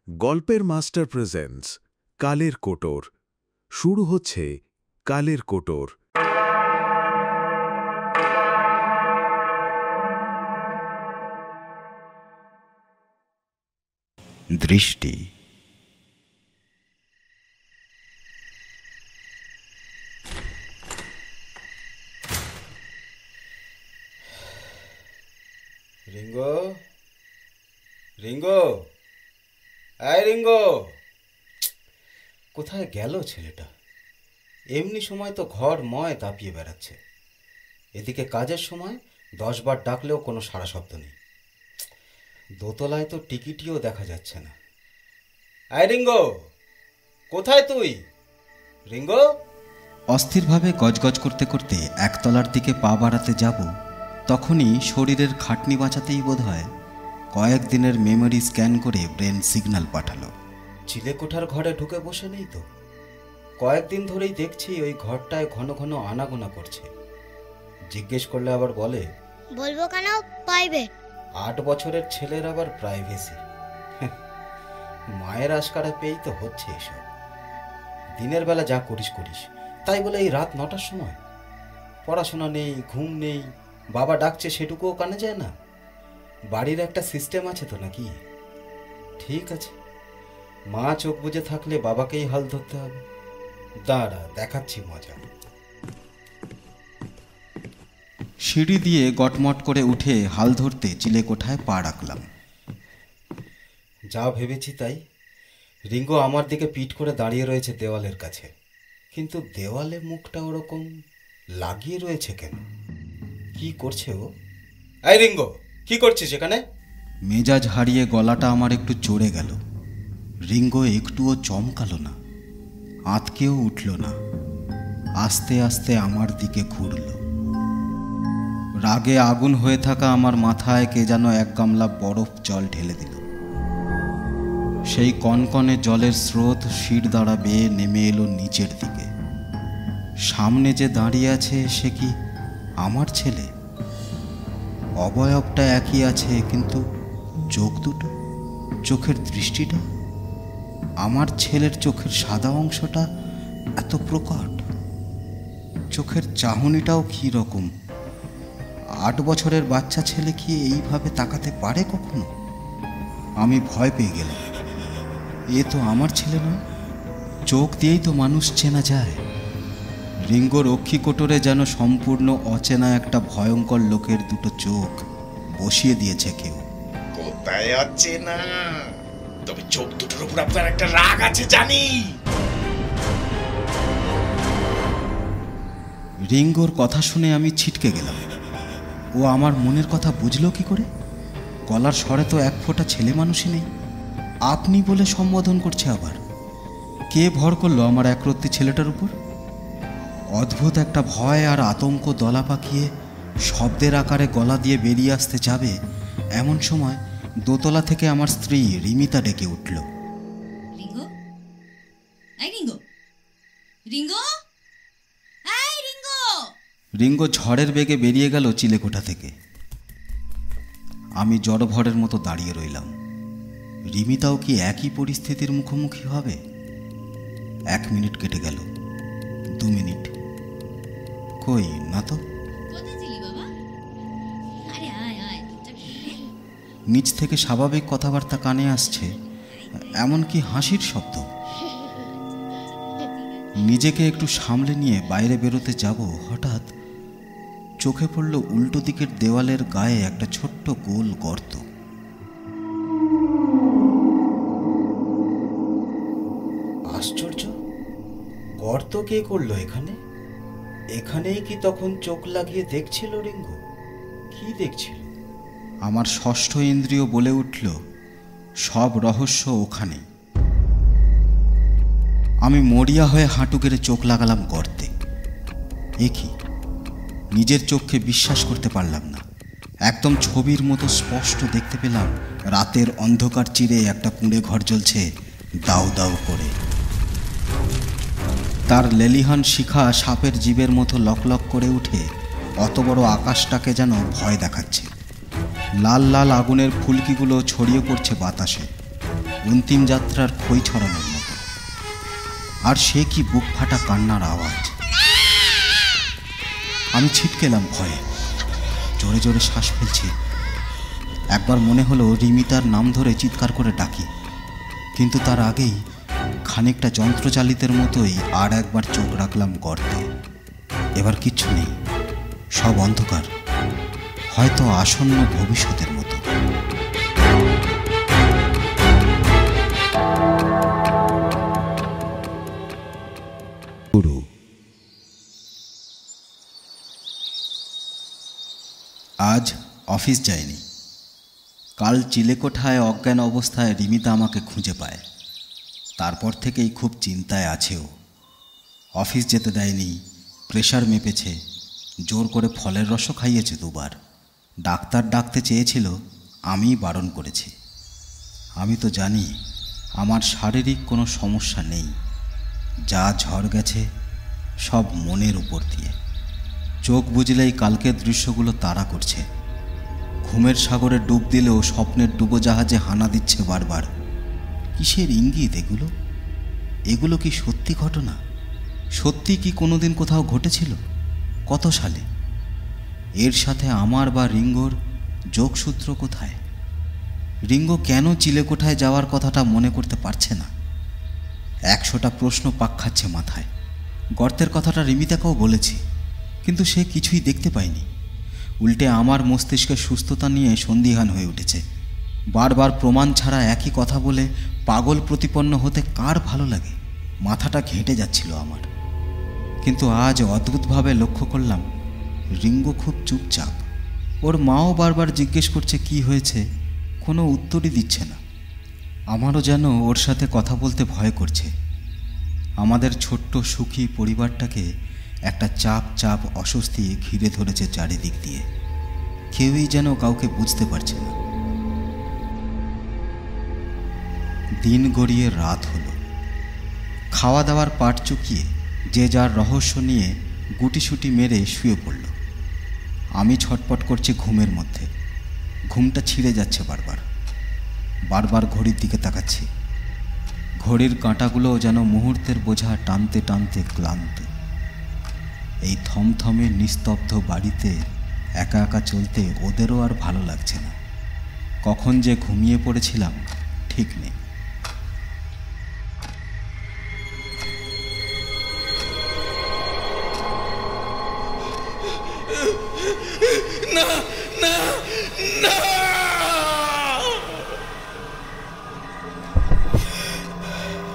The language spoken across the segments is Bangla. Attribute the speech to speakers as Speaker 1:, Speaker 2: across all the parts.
Speaker 1: গল্পের মাস্টার প্রেজেন্টস কালের কোটর। শুরু হচ্ছে কালের কোটর।
Speaker 2: দৃষ্টি।
Speaker 3: রিঙ্গো, রিঙ্গো, আয় রিঙ্গো, কোথায় গেল ছেলেটা? এমনি সময় তো ঘর ময় দাপিয়ে বেড়াচ্ছে, এদিকে কাজের সময় 10 বার ডাকলেও কোনো সাড়া শব্দ নেই। দোতলায় তো টিকিটিও দেখা যাচ্ছে না। আয় রিঙ্গো, কোথায় তুই রিঙ্গো?
Speaker 2: অস্থিরভাবে গজগজ করতে করতে একতলার দিকে পা বাড়াতে যাব, তখনই শরীরের খাটনি বাঁচাতেই বোধহয় কয়েকদিনের মেমোরি স্ক্যান করে ব্রেন সিগন্যাল পাঠালো।
Speaker 3: চিলেকোঠার ঘরে ঢুকে বসে নেই তো, কয়েকদিন ধরেই দেখছি ওই ঘরটায় ঘন ঘন আনাগোনা করছে। জিজ্ঞেস করলে আবার বলে,
Speaker 4: বলবো কেন, প্রাইভেট।
Speaker 3: 8 বছরের ছেলের আবার প্রাইভেসি। মায়ের আশকারা পেয়েই তো হচ্ছে এসব। দিনের বেলা যা করিস করিস, তাই বলে এই রাত 9টার সময় পড়াশোনা নেই, ঘুম নেই, বাবা ডাকছে সেটুকুও কানে যায় না। বাড়ির একটা সিস্টেম আছে তো নাকি? ঠিক আছে, মা চোখ বুজে থাকলে বাবাকেই হাল ধরতে হবে। দাঁড়া, দেখাচ্ছি মজা।
Speaker 2: সিঁড়ি দিয়ে গটমট করে উঠে হাল ধরতে চিলেকোঠায় পা রাখলাম।
Speaker 3: যা ভেবেছি তাই। রিঙ্গো আমার দিকে পিঠ করে দাঁড়িয়ে রয়েছে দেওয়ালের কাছে, কিন্তু দেওয়ালে মুখটা ওরকম লাগিয়ে রয়েছে কেন? কি করছে ও? এই রিঙ্গো, কি করছিস এখানে?
Speaker 2: মেজাজ হারিয়ে গলাটা আমার একটু চড়ে গেল। রিঙ্গো একটুও চমকালো না, আঁতকেও উঠল না, আস্তে আস্তে আমার দিকে ঘুরল। রাগে আগুন হয়ে থাকা আমার মাথায় কে যেন 1 গামলা বরফ জল ঢেলে দিল। সেই কনকনে জলের স্রোত শির দ্বারা বেয়ে নেমে এলো নিচের দিকে। সামনে যে দাঁড়িয়ে আছে সে কি আমার ছেলে? অবয়বটা একই আছে, কিন্তু চোখ দুটো, চোখের দৃষ্টিটা, আমার ছেলের চোখের সাদা অংশটা এত প্রকট। চোখের চাহনিটাও কী রকম। 8 বছরের বাচ্চা ছেলে কি এইভাবে তাকাতে পারে কখনো? আমি ভয় পেয়ে গেলাম। এ তো আমার ছেলে নয়, চোখ দিয়েই তো মানুষ চেনা যায়। রিঙ্গো রক্ষী কোটরে যেন সম্পূর্ণ অচেনা একটা ভয়ঙ্কর লোকের দুটো চোখ বসিয়ে দিয়েছে কেউ।
Speaker 5: কোথায় আছে না, তবে চোখ দুটোর উপর আপনার একটা রাগ আছে জানি।
Speaker 2: রিঙ্গোর কথা শুনে আমি ছিটকে গেলাম। ও আমার মনের কথা বুঝলো কি করে? গলার স্বরে তো 1 ফোঁটা ছেলে মানুষই নেই। আপনি বলে সম্বোধন করছে আবার। কে ভর করলো আমার একরত্তি ছেলেটার উপর? অদ্ভুত একটা ভয় আর আতঙ্ক দলা পাকিয়ে শব্দের আকারে গলা দিয়ে বেরিয়ে আসতে যাবে, এমন সময় দোতলা থেকে আমার স্ত্রী রিমিতা ডেকে উঠল।
Speaker 6: রিঙ্গো, এই রিঙ্গো, রিঙ্গো, এই রিঙ্গো।
Speaker 2: রিঙ্গো ঝড়ের বেগে বেরিয়ে গেল চিলেকোঠা থেকে। আমি জড়ভরের মতো দাঁড়িয়ে রইলাম। রিমিতাও কি একই পরিস্থিতির মুখোমুখি হবে? 1 মিনিট কেটে গেল, 2 মিনিট, কই না তো।
Speaker 6: কোথায় ছিলি বাবা? আরে আয় আয়,
Speaker 2: নিচ থেকে স্বাভাবিক কথাবার্তা কানে আসছে, এমনকি হাসির শব্দ। নিজেকে একটু সামলে নিয়ে বাইরে বেরোতে যাব, হঠাৎ চোখে পড়ল উল্টো দিকের দেওয়ালের গায়ে একটা ছোট্ট গোল গর্ত।
Speaker 3: আশ্চর্য, গর্ত কে করলো এখানে? এখানেই কি তখন চোখ লাগিয়ে দেখছিল রিঙ্গো? কি দেখছিল?
Speaker 2: আমার ষষ্ঠ ইন্দ্রিয় বলে উঠল, সব রহস্য ওখানে। আমি মরিয়া হয়ে হাঁটু গেড়ে চোখ লাগালাম গর্তে। এ কি? নিজের চোখকে বিশ্বাস করতে পারলাম না। একদম ছবির মতো স্পষ্ট দেখতে পেলাম রাতের অন্ধকার চিরে একটা কুঁড়ে ঘর জ্বলছে দাউ দাউ করে। তার লেলিহান শিখা সাপের জীবের মতো লকলক করে উঠে অত বড় আকাশটাকে যেন ভয় দেখাচ্ছে। লাল লাল আগুনের ফুলকিগুলো ছড়িয়ে পড়ছে বাতাসে। অন্তিম যাত্রার খই ছড়ানোর মতো। আর সে কি বুক ফাটা কান্নার আওয়াজ! আমি ছিটকেলাম ভয়ে, জোরে জোরে শ্বাস ফেলছি। একবার মনে হলো রিমিতার নাম ধরে চিৎকার করে ডাকি, কিন্তু তার আগেই খানিকটা যন্ত্রচালিতের মতোই আর একবার চোখ রাখলাম গর্তে। এবার কিচ্ছু নেই, সব অন্ধকার, হয়তো আসন্ন ভবিষ্যতের মতো। আজ অফিস যায়নি। কাল চিলেকোঠায় অজ্ঞান অবস্থায় রিমিতা আমাকে খুঁজে পায়। তারপর থেকেই খুব চিন্তায় আছে ও। অফিস যেতে দেয়নি, প্রেশার মেপেছে, জোর করে ফলের রসও খাইয়েছে দুবার। ডাক্তার ডাকতে চেয়েছিল, আমিই বারণ করেছি। আমি তো জানি আমার শারীরিক কোনো সমস্যা নেই, যা ঝড় গেছে সব মনের উপর দিয়ে। চোখ বুঝলেই কালকের দৃশ্যগুলো তাড়া করছে। ঘুমের সাগরে ডুব দিলেও স্বপ্নের ডুবোজাহাজে হানা দিচ্ছে বারবার। কিসের ইঙ্গিত এগুলো? এগুলো কি সত্যি ঘটনা? সত্যি কি কোনোদিন কোথাও ঘটেছিল? কত সালে? এর সাথে আমার বা রিঙ্গোর যোগসূত্র কোথায়? রিঙ্গো কেন চিলেকোঠায় যাওয়ার কথাটা মনে করতে পারছে না? 100টা প্রশ্ন পাক খাচ্ছে মাথায়। গর্তের কথাটা রিমিতাকেও বলেছি, কিন্তু সে কিছুই দেখতে পায়নি। উল্টে আমার মস্তিষ্কের সুস্থতা নিয়ে সন্দিহান হয়ে উঠেছে। বারবার প্রমাণ ছাড়া একই কথা বলে পাগল প্রতিপন্ন হতে কার ভালো লাগে? মাথাটা ঘেঁটে যাচ্ছিল আমার। কিন্তু আজ অদ্ভুতভাবে লক্ষ্য করলাম রিঙ্গো খুব চুপচাপ। ওর মাও বারবার জিজ্ঞেস করছে কি হয়েছে, কোনো উত্তরই দিচ্ছে না। আমারও যেন ওর সাথে কথা বলতে ভয় করছে। আমাদের ছোট্ট সুখী পরিবারটাকে একটা চাপ চাপ অস্বস্তি ঘিরে ধরেছে চারিদিক দিয়ে। কেউই যেন কাউকে বুঝতে পারছে না। দিন গড়িয়ে রাত হলো। খাওয়া দাওয়ার পাট চুকিয়ে যে যার রহস্য নিয়ে গুটিসুটি মেরে শুয়ে পড়ল। আমি ছটপট করছি ঘুমের মধ্যে। ঘুমটা ছিঁড়ে যাচ্ছে বারবার। বারবার ঘড়ির দিকে তাকাচ্ছি। ঘড়ির কাঁটাগুলোও যেন মুহূর্তের বোঝা টানতে টানতে ক্লান্ত। এই থমথমে নিস্তব্ধ বাড়িতে একা একা চলতে ওদেরও আর ভালো লাগছে না। কখন যে ঘুমিয়ে পড়েছিলাম ঠিক নেই।
Speaker 5: না না না!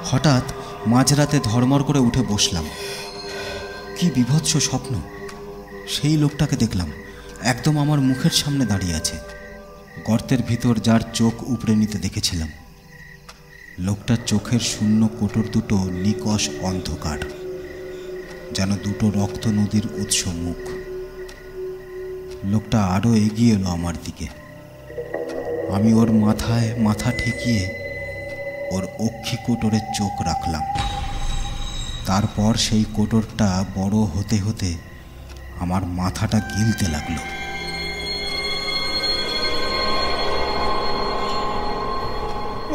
Speaker 2: হঠাৎ মাঝরাতে ধর্মর করে উঠে বসলাম। কি বিভৎস স্বপ্ন! সেই লোকটাকে দেখলাম, একদম আমার মুখের সামনে দাঁড়িয়ে আছে। গর্তের ভিতর যার চোখ উপড়ে নিতে দেখেছিলাম, লোকটার চোখের শূন্য কোটর দুটো নিকষ অন্ধকার, যেন দুটো রক্ত নদীর উৎস মুখ। লোকটা আরও এগিয়ে এলো আমার দিকে। আমি ওর মাথায় মাথা ঠেকিয়ে ওর অক্ষি কোটরে চোখ রাখলাম। তারপর সেই কোটরটা বড় হতে হতে আমার মাথাটা গিলতে লাগলো।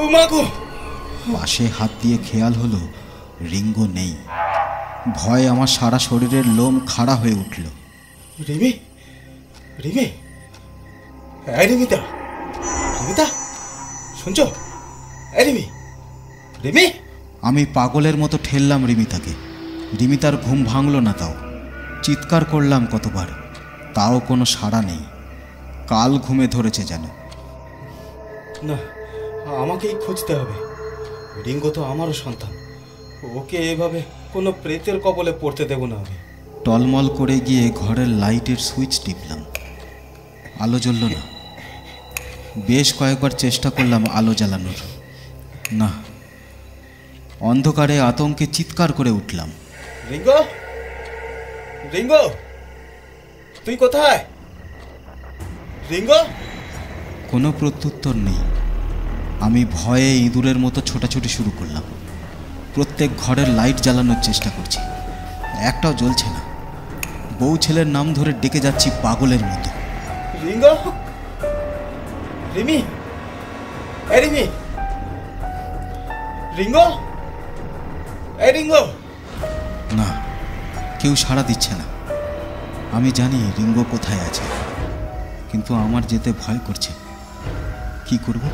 Speaker 5: ও মা গো!
Speaker 2: পাশে হাত দিয়ে খেয়াল হলো রিঙ্গো নেই। ভয় আমার সারা শরীরের লোম খাড়া হয়ে উঠল।
Speaker 3: রিমি, রিমি, এই রিমিতা, রিমিতা, শুনছো? এই রিমি, রিমি!
Speaker 2: আমি পাগলের মতো ঠেললাম রিমিতাকে। রিমিতার ঘুম ভাঙল না তাও। চিৎকার করলাম কতবার, তাও কোনো সাড়া নেই। কাল ঘুমে ধরেছে যেন।
Speaker 3: না, আমাকেই খুঁজতে হবে। রিঙ্গো তো আমারও সন্তান। ওকে এভাবে কোনো প্রেতের কবলে পড়তে দেব না আমি।
Speaker 2: টলমল করে গিয়ে ঘরের লাইটের সুইচ টিপলাম। আলো জ্বলল না। বেশ কয়েকবার চেষ্টা করলাম আলো জ্বালানোর, না। অন্ধকারে আতঙ্কে চিৎকার করে উঠলাম,
Speaker 3: রিঙ্গো, রিঙ্গো, তুই কোথায়? রিঙ্গো!
Speaker 2: কোনো প্রত্যুত্তর নেই। আমি ভয়ে ইঁদুরের মতো ছোটাছুটি শুরু করলাম। প্রত্যেক ঘরের লাইট জ্বালানোর চেষ্টা করছি, একটাও জ্বলছে না। বউ ছেলের নাম ধরে ডেকে যাচ্ছি পাগলের মতো।
Speaker 3: রিঙ্গো, রিমি, এই রিমি, রিঙ্গো, এই রিঙ্গো।
Speaker 2: না, কেউ সাড়া দিচ্ছে না। আমি জানি রিঙ্গো কোথায় আছে, কিন্তু আমার যেতে ভয় করছে। কি করব?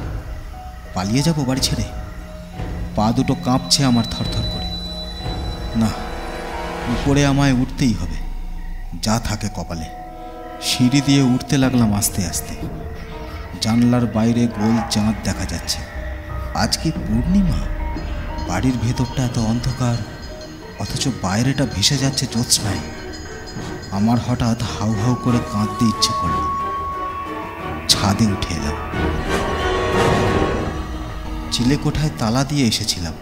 Speaker 2: পালিয়ে যাব বাড়ি ছেড়ে? পা দুটো কাঁপছে আমার থরথর করে। না, উপরে আমায় উঠতেই হবে, যা থাকে কপালে। সিঁড়ি দিয়ে উঠতে লাগলাম আস্তে আস্তে। জানলার বাইরে গোল চাঁদ দেখা যাচ্ছে। আজ কি পূর্ণিমা? বাড়ির ভেতরটা এত অন্ধকার, অথচ বাইরেটা ভেসে যাচ্ছে জ্যোৎস্নায়। আমার হঠাৎ হাউ হাউ করে কাঁদতে ইচ্ছে করল। ছাদে উঠে এলাম। চিলেকোঠায় তালা দিয়ে এসেছিলাম,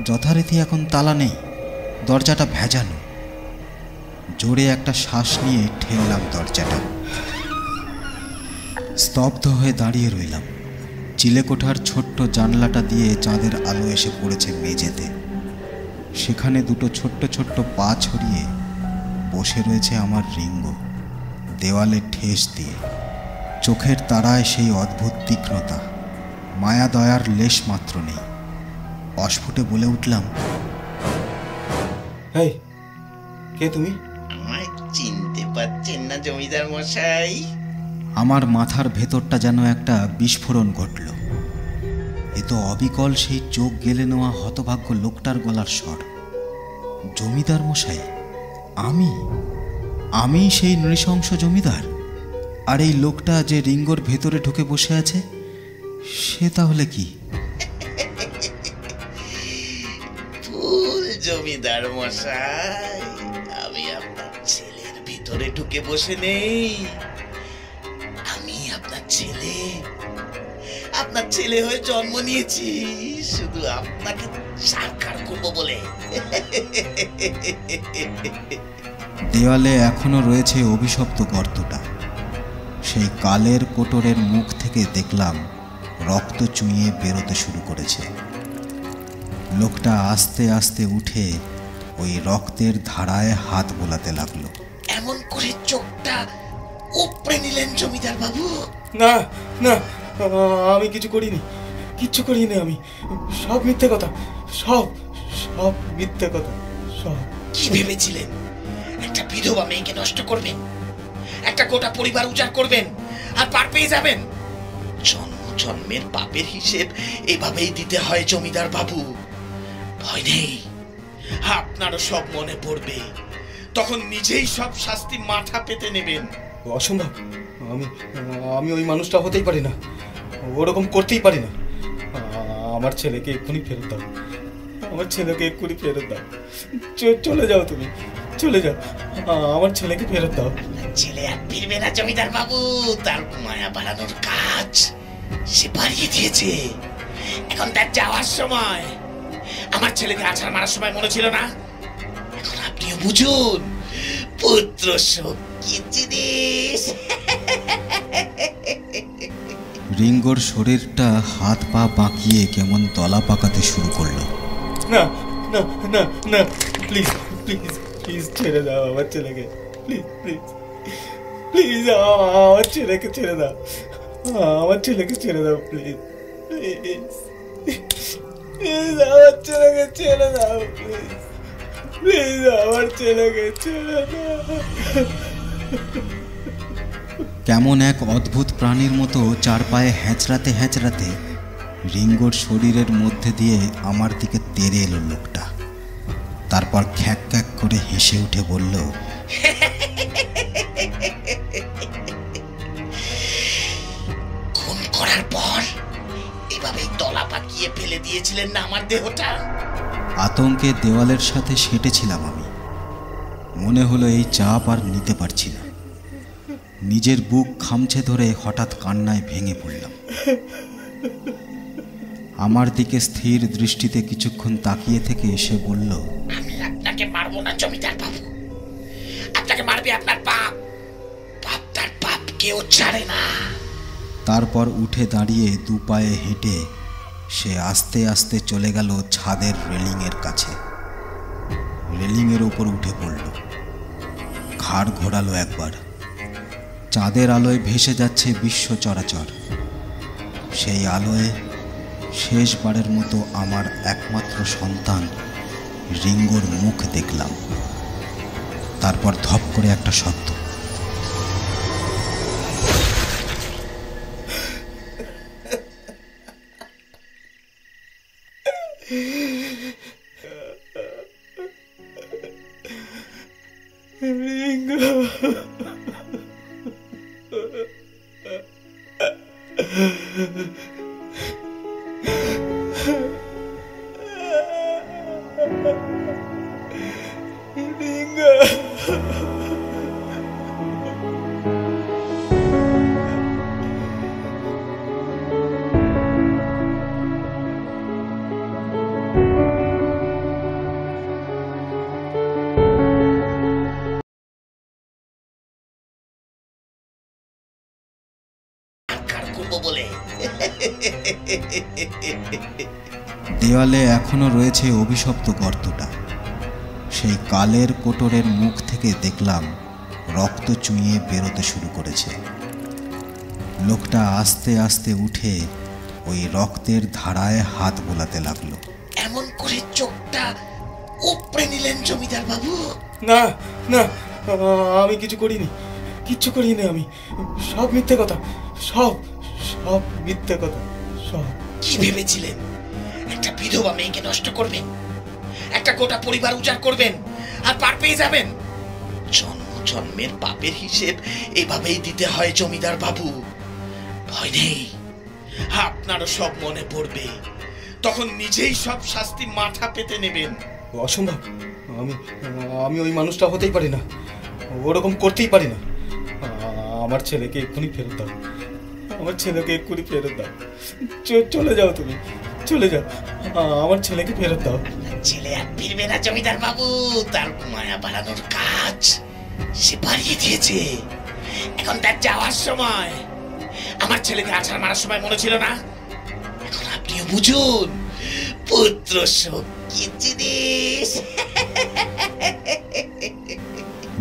Speaker 2: যথারীতি এখন তালা নেই, দরজাটা ভেজানো। জোরে একটা শ্বাস নিয়ে ঠেললাম দরজাটা। স্তব্ধ হয়ে দাঁড়িয়ে রইলাম। চিলেকোঠার ছোট্ট জানলাটা দিয়ে চাঁদের আলো এসে পড়েছে মেঝেতে। সেখানে দুটো ছোট্ট ছোট্ট পা ছড়িয়ে বসে রয়েছে আমার রিঙ্গো, দেওয়ালে ঠেস দিয়ে। চোখের তারায় সেই অদ্ভুত তীক্ষ্ণতা, মায়া দয়ার লেশ মাত্র নেই। অস্ফুটে বলে উঠলাম,
Speaker 3: এই, কে তুমি?
Speaker 5: আমায় চিনতে পারছেন না জমিদার মশাই?
Speaker 2: আমার মাথার ভেতরটা যেন একটা বিস্ফোরণ ঘটল। এ তো অবিকল সেই চোখ গেলে নেওয়া হতভাগ্য লোকটার গলার স্বর। জমিদার মশাই? আমি সেই নৃশংস জমিদার? আর এই লোকটা যে রিঙ্গোর ভেতরে ঢুকে বসে আছে, সে তাহলে কি?
Speaker 5: ভুল জমিদার মশাই, আমি আপনার ছেলের ভিতরে ঢুকে বসে নেই। আমি আপনার ছেলে, আপনার ছেলে হয়ে জন্ম নিয়েছি শুধু আপনাকে সাক্ষাৎ করবো বলে।
Speaker 2: দেওয়ালে এখনো রয়েছে অভিশপ্ত গর্তটা। সেই কালের কোটরের মুখ থেকে দেখলাম রক্ত চুইয়ে বেরোতে শুরু করেছে। লোকটা আস্তে আস্তে উঠে ওই রক্তের ধারায় হাত বোলাতে লাগলো।
Speaker 5: এমন করে চোখটা উপড়ে নিলেন জমিদার বাবু?
Speaker 3: না না, আমি কিছু করিনি, কিচ্ছু করিনি আমি। সব মিথ্যে কথা, সব সব মিথ্যে কথা, সব।
Speaker 5: কি ভেবেছিলেন একটা বিধবা মেয়েকে নষ্ট করবেন, একটা গোটা পরিবার উজাড় করবেন আর পার পেয়ে যাবেন? জন্ম জন্মের পাপের হিসেব এভাবেই দিতে হয় জমিদার বাবু। ভয় নেই, আপনারও সব মনে পড়বে, তখন নিজেই সব শাস্তি মাথা পেতে নেবেন।
Speaker 3: অসম্ভব, আমি আমি ওই মানুষটা হতেই পারি না, ওরকম করতেই পারি না। আমার ছেলেকে এক্ষুনি ফেরত দাও, আমার ছেলেকে এক্ষুনি ফেরত দাও। চলে যাও, তুমি চলে যাও, আমার ছেলেকে ফেরত দাও।
Speaker 5: ছেলে আর ফিরবে না জমিদার বাবু, তার মায়া বাড়ানোর কাজ সে বাড়িয়ে দিয়েছে। এখন তার যাওয়ার সময়। আমার ছেলেকে আছাড় মারার সময় মনে ছিল না? এখন আপনিও বুঝুন পুত্র শোক কি জিনিস।
Speaker 2: রিঙ্গোর শরীরটা হাত পা বাঁকিয়ে কেমন দলা পাকাতে শুরু করলো।
Speaker 3: না না না না, প্লিজ প্লিজ প্লিজ ছেড়ে দাও আমার ছেলেকে, প্লিজ প্লিজ প্লিজ আমার ছেলেকে ছেড়ে দাও, আমার ছেলেকে ছেড়ে দাও, প্লিজ প্লিজ প্লিজ আমার ছেলেকে ছেড়ে দাও, প্লিজ প্লিজ আমার ছেলেকে ছেড়ে দাও।
Speaker 2: কেমন এক অদ্ভুত প্রাণীর মতো চার পায়ে হ্যাঁচড়াতে হ্যাঁচড়াতে রিঙ্গোর শরীরের মধ্যে দিয়ে আমার দিকে তেড়ে এলো লোকটা। তারপর খ্যাক খ্যাক করে হেসে উঠে বলল,
Speaker 5: খুন করার পর এভাবেই তলা পাকিয়ে ফেলে দিয়েছিলেন না আমার দেহটা?
Speaker 2: আতঙ্কে দেওয়ালের সাথে সেটেছিলাম আমি। মনে হলো এই চাপ আর নিতে পারছি না। নিজের বুক খামছে ধরে হঠাৎ কান্নায় ভেঙে পড়লাম। আমার দিকে স্থির দৃষ্টিতে কিছুক্ষণ তাকিয়ে থেকে এসে বলল,
Speaker 5: আমি আপনাকে মারবো না জমিদার বাবু, আপনাকে মারবে আপনার পাপ। পাপ তার পাপ কেউ ছাড়ে না।
Speaker 2: তারপর উঠে দাঁড়িয়ে দু পায়ে হেঁটে সে আস্তে আস্তে চলে গেল ছাদের রেলিংয়ের কাছে। রেলিংয়ের ওপর উঠে পড়ল, ঘাড় ঘোরালো একবার। চাঁদের আলোয় ভেসে যাচ্ছে বিশ্ব চরাচর। সেই আলোয় শেষবারের মতো আমার একমাত্র সন্তান রিঙ্গোর মুখ দেখলাম। তারপর ধপ করে একটা শব্দ।
Speaker 5: কার করবো বলে
Speaker 2: দেওয়ালে এখনো রয়েছে অভিশপ্ত গর্তটা। সেই কালের কোটরের মুখ থেকে দেখলাম রক্ত চুইয়ে বেরোতে শুরু করেছে। লোকটা আস্তে আস্তে উঠে ওই রক্তের ধারায় হাত বোলাতে লাগলো।
Speaker 5: এমন করে চোখটা উপড়ে নিলেন জমিদার বাবু?
Speaker 3: না না, আমি কিছু করিনি, কিচ্ছু করিনি আমি। সব মিথ্যে কথা, সব সব মিথ্যে কথা, সব।
Speaker 5: কি ভেবেছিলেন একটা বিধবা মেয়েকে নষ্ট করবেন, একটা গোটা পরিবার উজাড় করবেন আর পার পেয়ে যাবেন? জন্ম জন্মের পাপের হিসেব এভাবেই দিতে হয় জমিদার বাবু। ভয় নেই, আপনারও সব মনে পড়বে, তখন নিজেই সব শাস্তি মাথা পেতে নেবেন।
Speaker 3: অসম্ভব, আমি আমি ওই মানুষটা হতেই পারি না, ওরকম করতেই পারি না। আমার ছেলেকে এক্ষুনি ফেরত দাও, আমার ছেলেকে এক্ষুনি ফেরত দাও। চলে যাও, তুমি চলে যাও, আমার ছেলেকে ফেরত দাও।
Speaker 5: ছেলে আর ফিরবে না জমিদার বাবু, তার মায়া বাড়ানোর কাজ সে বাড়িয়ে দিয়েছে, এখন তার যাওয়ার সময়। আমার ছেলেকে আছাড় মারার সময় মনে ছিল না? এখন আপনিও বুঝুন পুত্র শোক কি জিনিস।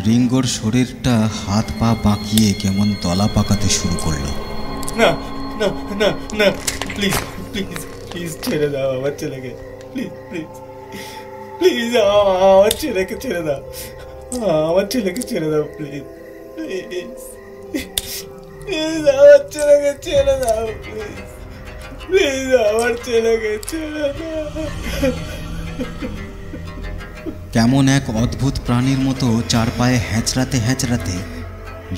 Speaker 2: রিঙ্গোর শরীরটা হাত পা বাঁকিয়ে কেমন দলা পাকাতে শুরু করলো।
Speaker 3: না না না না, প্লিজ প্লিজ প্লিজ ছেড়ে দাও আমার ছেলেকে, প্লিজ প্লিজ প্লিজ আমার ছেলেকে ছেড়ে দাও, আমার ছেলেকে ছেড়ে দাও, প্লিজ প্লিজ প্লিজ আমার ছেলেকে ছেড়ে দাও, প্লিজ প্লিজ আমার ছেলেকে ছেড়ে দাও।
Speaker 2: কেমন এক অদ্ভুত প্রাণীর মতো চার পায়ে হ্যাঁচড়াতে হ্যাঁচড়াতে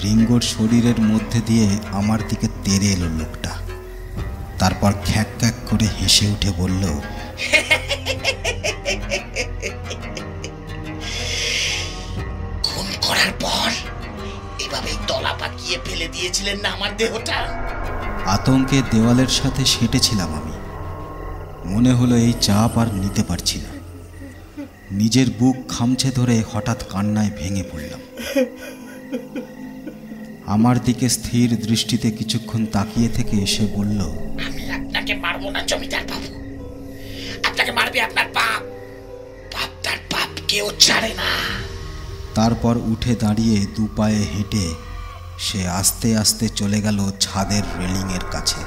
Speaker 2: রিঙ্গোর শরীরের মধ্যে দিয়ে আমার দিকে তেড়ে এলো লোকটা। তারপর খ্যাক খ্যাক করে হেসে উঠে বলল,
Speaker 5: খুন করার পর এভাবেই তলা পাকিয়ে ফেলে দিয়েছিলেন না আমার দেহটা?
Speaker 2: আতঙ্কে দেওয়ালের সাথে সেটেছিলাম আমি। মনে হলো এই চাপ আর নিতে পারছি না। নিজের বুক খামছে ধরে হঠাৎ কান্নায় ভেঙে পড়লাম। আমার দিকে স্থির দৃষ্টিতে কিছুক্ষণ তাকিয়ে থেকে এসে বলল,
Speaker 5: আমি আপনাকে মারবো না জমিদার বাবু, আপনাকে মারবে আপনার পাপ। পাপ তার পাপ কেউ ছাড়ে না।
Speaker 2: তারপর উঠে দাঁড়িয়ে দু পায়ে হেঁটে সে আস্তে আস্তে চলে গেল ছাদের রেলিংয়ের কাছে।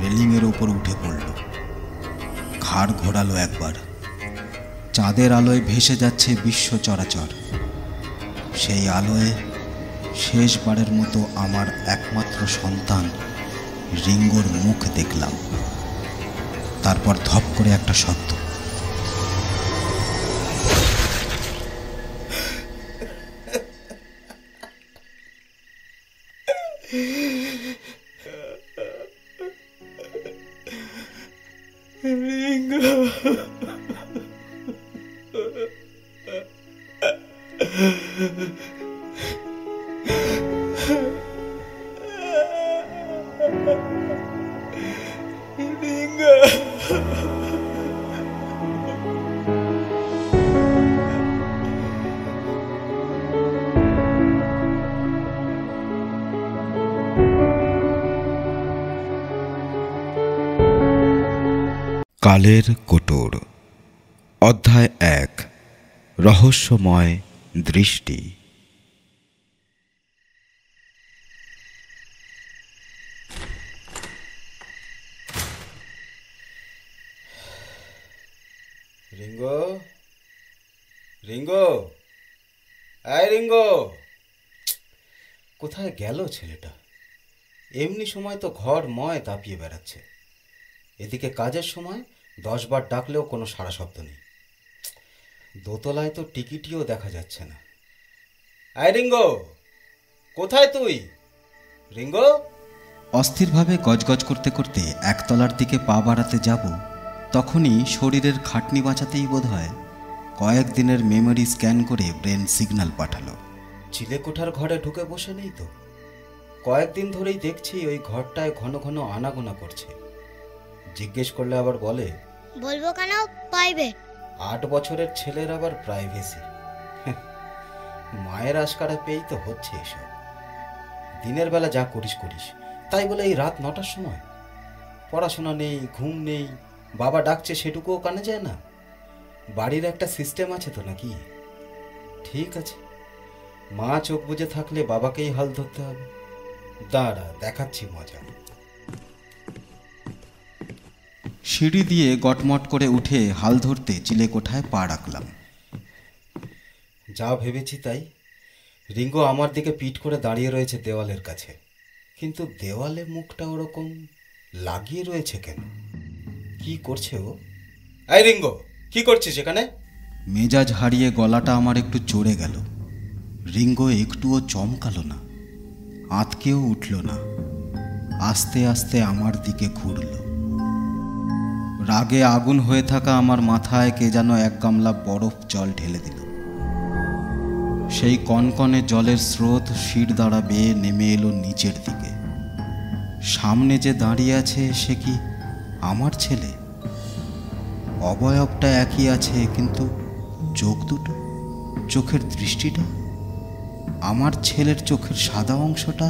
Speaker 2: রেলিংয়ের ওপর উঠে পড়ল, ঘাড় ঘোরালো একবার। চাঁদের আলোয় ভেসে যাচ্ছে বিশ্ব চরাচর। সেই আলোয় শেষবারের মতো আমার একমাত্র সন্তান রিঙ্গোর মুখ দেখলাম। তারপর ধপ করে একটা শব্দ। কালের কোটর, অধ্যায় 1, রহস্যময় দৃষ্টি।
Speaker 3: রিঙ্গো, রিঙ্গো, আয় রিঙ্গো। কোথায় গেল ছেলেটা? এমনি সময় তো ঘর ময় দাপিয়ে বেড়াচ্ছে, এদিকে কাজের সময় 10 বার ডাকলেও কোনো সাড়া শব্দ নেই। দোতলায় তো টিকিটিও দেখা যাচ্ছে না। আয় রিঙ্গো, কোথায় তুই রিঙ্গো?
Speaker 2: অস্থিরভাবে গজগজ করতে করতে একতলার দিকে পা বাড়াতে যাব, তখনই শরীরের খাটনি বাঁচাতেই বোধহয় কয়েকদিনের মেমোরি স্ক্যান করে ব্রেন সিগন্যাল পাঠালো।
Speaker 3: চিলেকোঠার ঘরে ঢুকে বসে নেই তো? কয়েকদিন ধরেই দেখছি ওই ঘরটায় ঘন ঘন আনাগোনা করছে। জিজ্ঞেস করলে আবার বলে,
Speaker 4: বলবো কেন, প্রাইভেট।
Speaker 3: 8 বছরের ছেলের আবার প্রাইভেসি। মায়ের আশকারা পেয়েই তো হচ্ছে এসব। দিনের বেলা যা করিস করিস, তাই বলে এই রাত 9টার সময় পড়াশোনা নেই, ঘুম নেই, বাবা ডাকছে সেটুকুও কানে যায় না। বাড়ির একটা সিস্টেম আছে তো নাকি? ঠিক আছে, মা চোখ বুজে থাকলে বাবাকেই হাল ধরতে হবে। দাঁড়া, দেখাচ্ছি মজা।
Speaker 2: সিঁড়ি দিয়ে গটমট করে উঠে হাল ধরতে চিলেকোঠায় পা রাখলাম।
Speaker 3: যা ভেবেছি তাই। রিঙ্গো আমার দিকে পিঠ করে দাঁড়িয়ে রয়েছে দেওয়ালের কাছে, কিন্তু দেওয়ালে মুখটা ওরকম লাগিয়ে রয়েছে কেন? কি করছে ও? এই রিঙ্গো, কি করছিস এখানে?
Speaker 2: মেজাজ হারিয়ে গলাটা আমার একটু চড়ে গেল। রিঙ্গো একটুও চমকালো না, আঁতকেও উঠল না, আস্তে আস্তে আমার দিকে ঘুরল। রাগে আগুন হয়ে থাকা আমার মাথায় কে যেন 1 গামলা বরফ জল ঢেলে দিল। সেই কনকনে জলের স্রোত শির দ্বারা বেয়ে নেমে এলো নিচের দিকে। সামনে যে দাঁড়িয়ে আছে সে কি আমার ছেলে? অবয়বটা একই আছে, কিন্তু চোখ দুটো, চোখের দৃষ্টিটা, আমার ছেলের চোখের সাদা অংশটা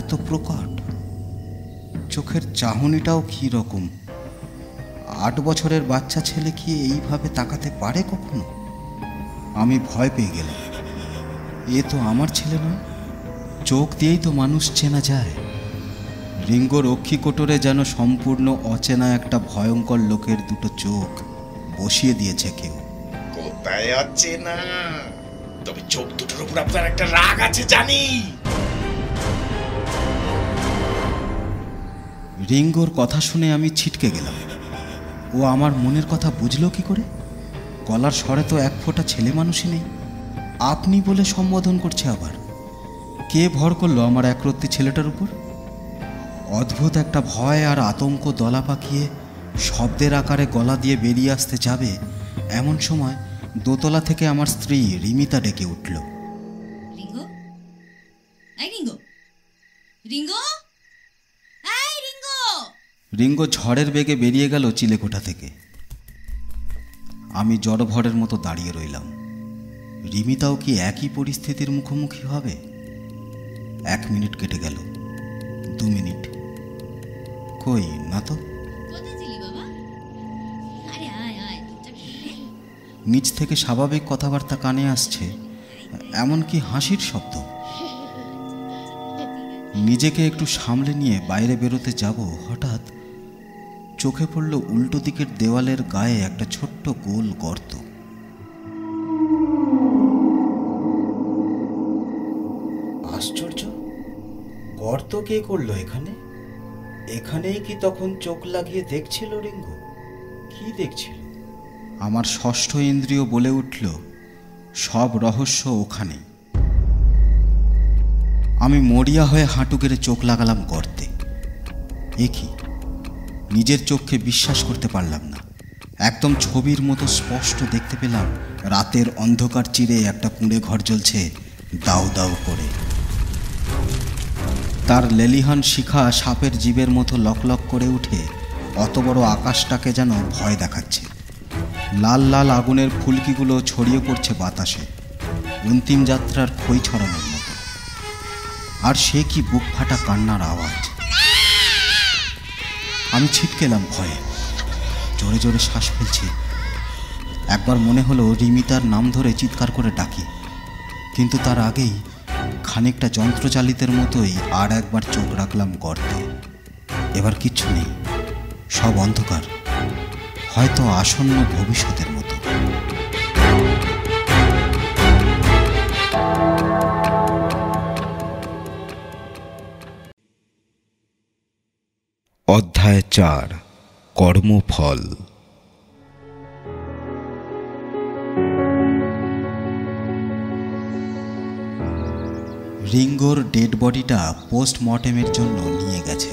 Speaker 2: এত প্রকট। চোখের চাহনিটাও কী রকম। 8 বছরের বাচ্চা ছেলে কি এইভাবে তাকাতে পারে কখনো? আমি ভয় পেয়ে গেলাম। এ তো আমার ছেলে নয়, চোখ দিয়েই তো মানুষ চেনা যায়। রিঙ্গো রক্ষী কোটরে যেন সম্পূর্ণ অচেনা একটা ভয়ঙ্কর লোকের দুটো চোখ বসিয়ে দিয়েছে কেউ।
Speaker 5: কোথায় আছে না, তবে চোখ দুটোর উপর আপনার একটা রাগ আছে জানি।
Speaker 2: রিঙ্গোর কথা শুনে আমি ছিটকে গেলাম। ও আমার মনের কথা বুঝলো কি করে? গলার স্বরে তো 1 ফোঁটা ছেলে মানুষই নেই। আপনি বলে সম্বোধন করছে আবার। কে ভর করলো আমার একরত্তি ছেলেটার উপর? অদ্ভুত একটা ভয় আর আতঙ্ক দলা পাকিয়ে শব্দের আকারে গলা দিয়ে বেরিয়ে আসতে যাবে, এমন সময় দোতলা থেকে আমার স্ত্রী রিমিতা ডেকে উঠল।
Speaker 6: রিঙ্গো, এই রিঙ্গো, রিঙ্গো, এই রিঙ্গো।
Speaker 2: রিঙ্গো ঝড়ের বেগে বেরিয়ে গেল চিলেকোঠা থেকে। আমি জড়ভরের মতো দাঁড়িয়ে রইলাম। রিমিতাও কি একই পরিস্থিতির মুখোমুখি হবে? 1 মিনিট কেটে গেল, 2 মিনিট, কই না তো।
Speaker 6: কোথায় ছিলি বাবা? আরে আয় আয়, চুপচাপ খেলে।
Speaker 2: নিচ থেকে স্বাভাবিক কথাবার্তা কানে আসছে, এমনকি হাসির শব্দ। নিজেকে একটু সামলে নিয়ে বাইরে বেরোতে যাব, হঠাৎ চোখে পড়ল উল্টো দিকের দেওয়ালের গায়ে একটা ছোট্ট গোল গর্ত।
Speaker 3: আশ্চর্য, গর্ত কে করলো এখানে? এখানেই কি তখন চোখ লাগিয়ে দেখছিল রিঙ্গো? কি দেখছিল?
Speaker 2: আমার ষষ্ঠ ইন্দ্রিয় বলে উঠল, সব রহস্য ওখানেই। আমি মরিয়া হয়ে হাঁটু গেড়ে চোখ লাগালাম গর্তে। এ কি? নিজের চোখকে বিশ্বাস করতে পারলাম না। একদম ছবির মতো স্পষ্ট দেখতে পেলাম রাতের অন্ধকার চিরে একটা কুঁড়ে ঘর জ্বলছে দাউ দাউ করে। তার লেলিহান শিখা সাপের জীবের মতো লকলক করে উঠে অত বড় আকাশটাকে যেন ভয় দেখাচ্ছে। লাল লাল আগুনের ফুলকিগুলো ছড়িয়ে পড়ছে বাতাসে, অন্তিম যাত্রার খই ছড়ানোর মতো। আর সে কি বুক ফাটা কান্নার আওয়াজ! আমি ছিটকেলাম ভয়ে, জোরে জোরে শ্বাস ফেলছি। একবার মনে হলো রিমিতার নাম ধরে চিৎকার করে ডাকি, কিন্তু তার আগেই খানিকটা যন্ত্রচালিতের মতোই আর একবার চোখ রাখলাম গর্তে। এবার কিচ্ছু নেই, সব অন্ধকার। হয়তো আসন্ন ভবিষ্যতের মতো। অধ্যায় 4 কর্মফল। রিঙ্গোর ডেড বডিটা পোস্টমর্টেমের জন্য নিয়ে গেছে।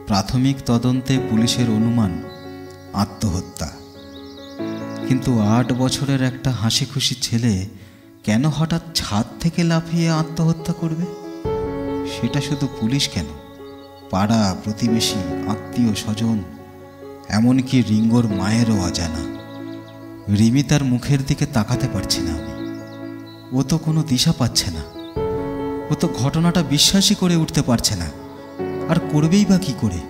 Speaker 2: প্রাথমিক তদন্তে পুলিশের অনুমান আত্মহত্যা। কিন্তু 8 বছরের একটা হাসি খুশি ছেলে কেন হঠাৎ ছাদ থেকে লাফিয়ে আত্মহত্যা করবে? সেটা শুধু পুলিশ কেন, পাড়া প্রতিবেশী, আত্মীয় স্বজন, এমনকি রিঙ্গোর মায়েরও অজানা। রিমি তার মুখের দিকে তাকাতে পারছি না আমি। ও তো কোনো দিশা পাচ্ছে না। ও তো ঘটনাটা বিশ্বাসই করে উঠতে পারছে না। আর করবেই বা কী করে?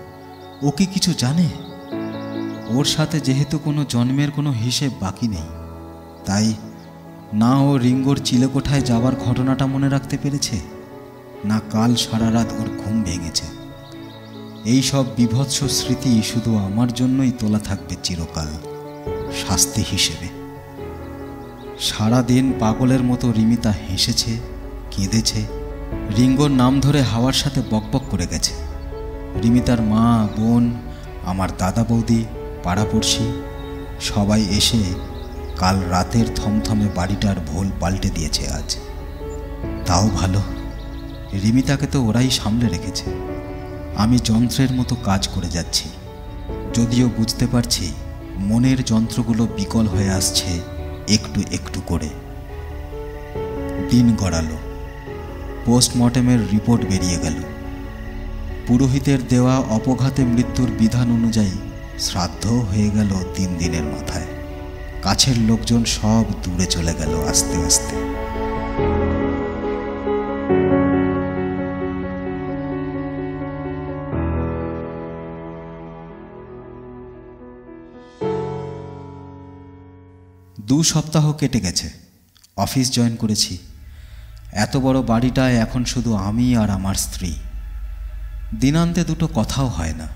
Speaker 2: ও কি কিছু জানে? ওর সাথে যেহেতু কোনো জন্মের কোনো হিসেব বাকি নেই, তাই না ও রিঙ্গোর চিলেকোঠায় যাওয়ার ঘটনাটা মনে রাখতে পেরেছে, না কাল সারা রাত ওর ঘুম ভেঙেছে। এই সব বিভৎস স্মৃতি শুধু আমার জন্যই তোলা থাকবে চিরকাল, শাস্তি হিসেবে। সারাদিন পাগলের মতো রিমিতা হেসেছে, কেঁদেছে, রিঙ্গোর নাম ধরে হাওয়ার সাথে বকবক করে গেছে। রিমিতার মা, বোন, আমার দাদা বৌদি, পাড়াপড়শি সবাই এসে কাল রাতের থমথমে বাড়িটার ভোল পাল্টে দিয়েছে আজ। তাও ভালো, রিমিতাকে তো ওরাই সামলে রেখেছে। আমি যন্ত্রের মতো কাজ করে যাচ্ছি, যদিও বুঝতে পারছি মনের যন্ত্রগুলো বিকল হয়ে আসছে একটু একটু করে। দিন গড়ালো, পোস্টমর্টেমের রিপোর্ট বেরিয়ে গেল। পুরোহিতের দেওয়া অপঘাতে মৃত্যুর বিধান অনুযায়ী শ্রাদ্ধও হয়ে গেল 3 দিনের মাথায়। কাছের লোকজন সব দূরে চলে গেল আস্তে আস্তে। দু সপ্তাহ কেটে গেছে, অফিস জয়েন করেছি। এত বড় বাড়িটায় এখন শুধু আমি আর আমার স্ত্রী। দিনান্তে দুটো কথাও হয় না।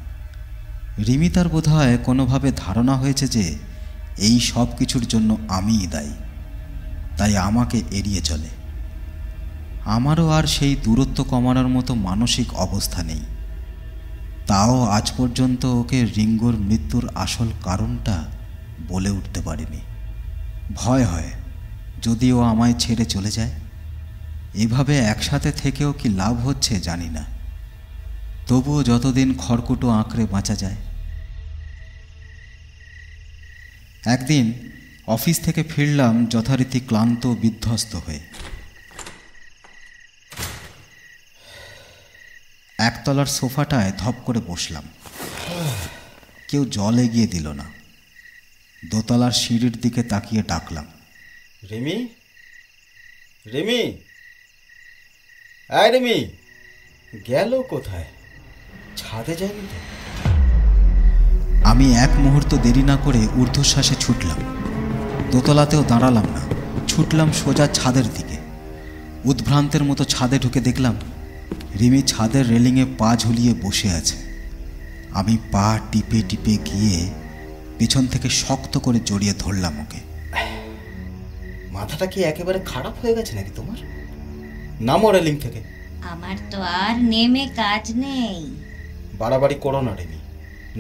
Speaker 2: রিমিতার বোধহয় কোনোভাবে ধারণা হয়েছে যে এই সব কিছুর জন্য আমিই দায়ী, তাই আমাকে এড়িয়ে চলে। আমারও আর সেই দূরত্ব কমানোর মতো মানসিক অবস্থা নেই। তাও আজ পর্যন্ত ওকে রিঙ্গোর মৃত্যুর আসল কারণটা বলে উঠতে পারিনি। ভয় হয় যদি ও আমায় ছেড়ে চলে যায়। এভাবে একসাথে থেকেও কি লাভ হচ্ছে জানি না। তবুও যতদিন খড়কুটো আঁকড়ে বাঁচা যায়। একদিন অফিস থেকে ফিরলাম যথারীতি ক্লান্ত বিধ্বস্ত হয়ে। একতলার সোফাটায় ধপ করে বসলাম। কেউ জল এগিয়ে দিল না। দোতলার সিঁড়ির দিকে তাকিয়ে ডাকলাম,
Speaker 3: রিমি, রিমি, আয় রিমি, গেল কোথায়? ছাদে যায়নি তো?
Speaker 2: আমি এক মুহূর্ত দেরি না করে ঊর্ধ্বশ্বাসে ছুটলাম। দোতলাতেও দাঁড়ালাম না, ছুটলাম সোজা ছাদের দিকে। উদ্ভ্রান্তের মতো ছাদে ঢুকে দেখলাম রিমি ছাদের রেলিংয়ে পা ঝুলিয়ে বসে আছে। আমি পা টিপে টিপে গিয়ে পেছন থেকে শক্ত করে জড়িয়ে ধরলাম ওকে।
Speaker 3: মাথাটা কি একেবারে খারাপ হয়ে গেছে নাকি তোমার? নামো রেলিং থেকে।
Speaker 6: আমার তো আর নেমে কাজ নেই।
Speaker 3: বাড়াবাড়ি করো না রিমি,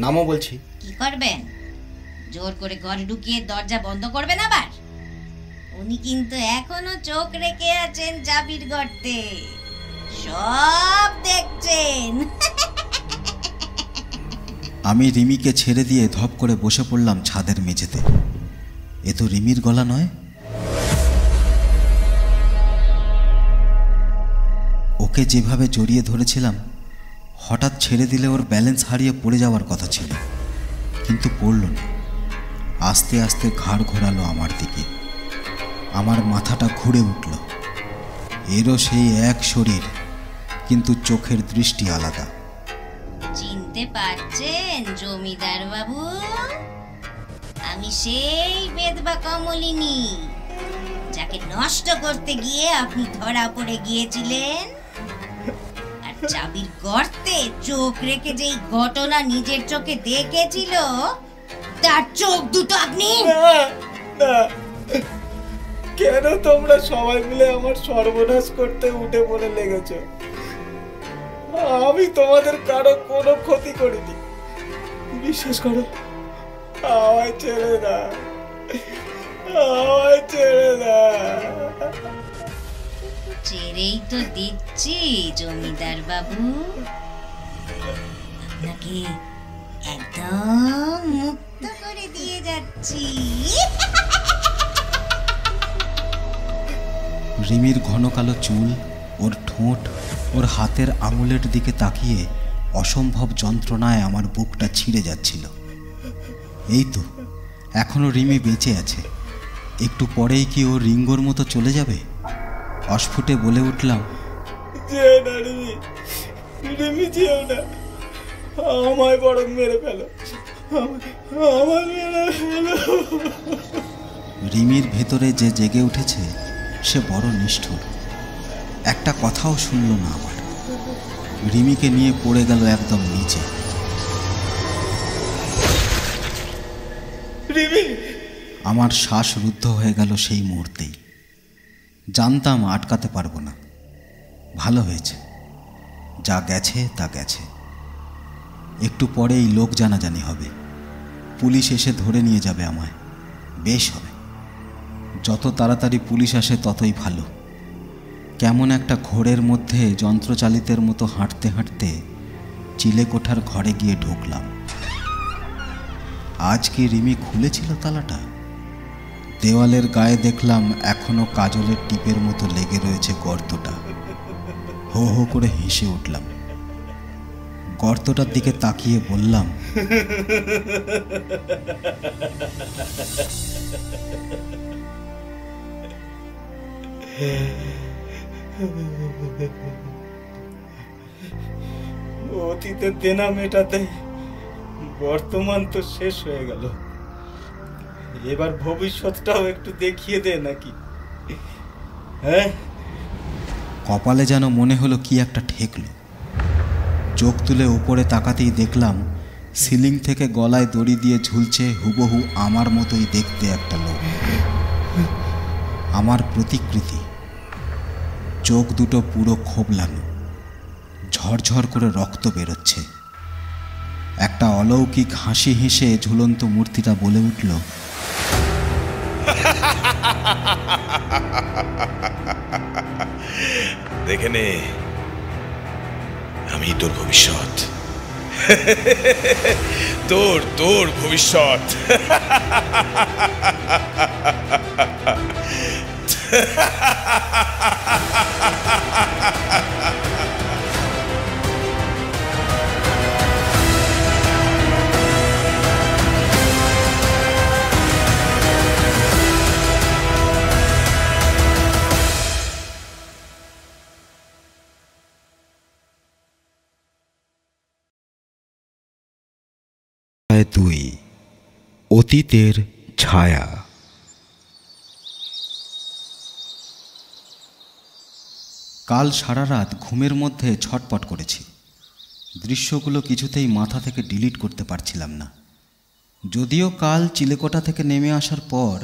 Speaker 3: নামো বলছি।
Speaker 6: কি করবেন? জোর করে ঘরে ঢুকিয়ে দরজা বন্ধ করবেন আবার? উনি কিন্তু এখনো চোখ রেখে আছেন চাবির গর্তে, সব দেখছেন।
Speaker 2: আমি রিমিকে ছেড়ে দিয়ে ধপ করে বসে পড়লাম ছাদের মেঝেতে। এ তো রিমির গলা নয়। ওকে যেভাবে জড়িয়ে ধরেছিলাম, হঠাৎ ছেড়ে দিলে ওর ব্যালেন্স হারিয়ে পড়ে যাওয়ার কথা ছিল, কিন্তু পড়ল না। আস্তে আস্তে ঘাড় ঘোরালো আমার দিকে। আমার মাথাটা ঘুরে উঠল। এরও সেই এক শরীর, কিন্তু চোখের দৃষ্টি আলাদা।
Speaker 6: চিনতে পারছেন জমিদার বাবু? আমি সেই বেদবা কমলিনী, যাকে নষ্ট করতে গিয়ে আপনি ধরা পড়ে গিয়েছিলেন। আর চাবির গর্তে চোখ রেখে যেই ঘটনা নিজের চোখে দেখেছিল, তার চোখ দুটো আপনি।
Speaker 3: না না, কেন তোমরা সবাই মিলে আমার সর্বনাশ করতে উঠে পড়ে লেগেছ? আমি তোমাদের কারো কোনো ক্ষতি করিনি, বিশ্বাস করো। আমায় ছেড়ে দাও, আমায় ছেড়ে দাও।
Speaker 6: ছেড়েই তো দিচ্ছি জমিদার বাবু, আপনাকে একদম মুক্ত করে দিয়ে যাচ্ছি।
Speaker 2: রিমির ঘন কালো চুল, ওর ঠোঁট, ওর হাতের আঙুলের দিকে তাকিয়ে অসম্ভব যন্ত্রণায় আমার বুকটা ছিঁড়ে যাচ্ছিল। এই তো এখনো রিমি বেঁচে আছে, একটু পরেই কি ও রিঙ্গোর মতো চলে যাবে? অস্ফুটে বলে উঠলাম,
Speaker 3: যেও না রিমি, রিমি যেও না, আমায় বরং মেরে ফেলো, আমায় মেরে ফেলো।
Speaker 2: রিমির ভেতরে যে জেগে উঠেছে সে বড় নিষ্ঠুর, একটা কথাও শুনল না আমার। রিমিকে নিয়ে পড়ে গেল একদম নিচে।
Speaker 3: রিমি!
Speaker 2: আমার শ্বাস রুদ্ধ হয়ে গেল সেই মুহূর্তেই। জানতাম আটকাতে পারবো না। ভালো হয়েছে, যা গেছে তা গেছে। একটু পরেই লোক জানাজানি হবে, পুলিশ এসে ধরে নিয়ে যাবে আমায়। বেশ হবে, যত তাড়াতাড়ি পুলিশ আসে ততই ভালো। কেমন একটা ঘোরের মধ্যে যন্ত্রচালিতের মতো হাঁটতে হাঁটতে চিলেকোঠার ঘরে গিয়ে ঢুকলাম। আজ কি রিমি খুলেছিল তালাটা? দেওয়ালের গায়ে দেখলাম এখনো কাজলের টিপের মতো লেগে রয়েছে গর্তটা। হো হো করে হেসে উঠলাম। গর্তটার দিকে তাকিয়ে বললাম,
Speaker 3: অতীতের দেনা মেটাতে বর্তমান তো শেষ হয়ে গেল, এবার ভবিষ্যৎটাও একটু দেখিয়ে দে নাকি? হ্যাঁ?
Speaker 2: কপালে যেন মনে হলো কি একটা ঠেকলো। চোখ তুলে উপরে তাকাতেই দেখলাম সিলিং থেকে গলায় দড়ি দিয়ে ঝুলছে হুবহু আমার মতোই দেখতে একটা লোক, আমার প্রতিকৃতি। চোখ দুটো পুরো খোবলানো, ঝরঝর করে রক্ত বেরোচ্ছে। একটা অলৌকিক হাসি হেসে ঝুলন্ত মূর্তিটা বলে উঠল,
Speaker 5: দেখে নে, আমি তোর ভবিষ্যৎ। তোর ভবিষ্যৎ।
Speaker 2: দুই, অতীতের ছায়া। কাল সারা রাত ঘুমের মধ্যে ছটপট করেছি। দৃশ্যগুলো কিছুতেই মাথা থেকে ডিলিট করতে পারছিলাম না। যদিও কাল চিলেকোঠা থেকে নেমে আসার পর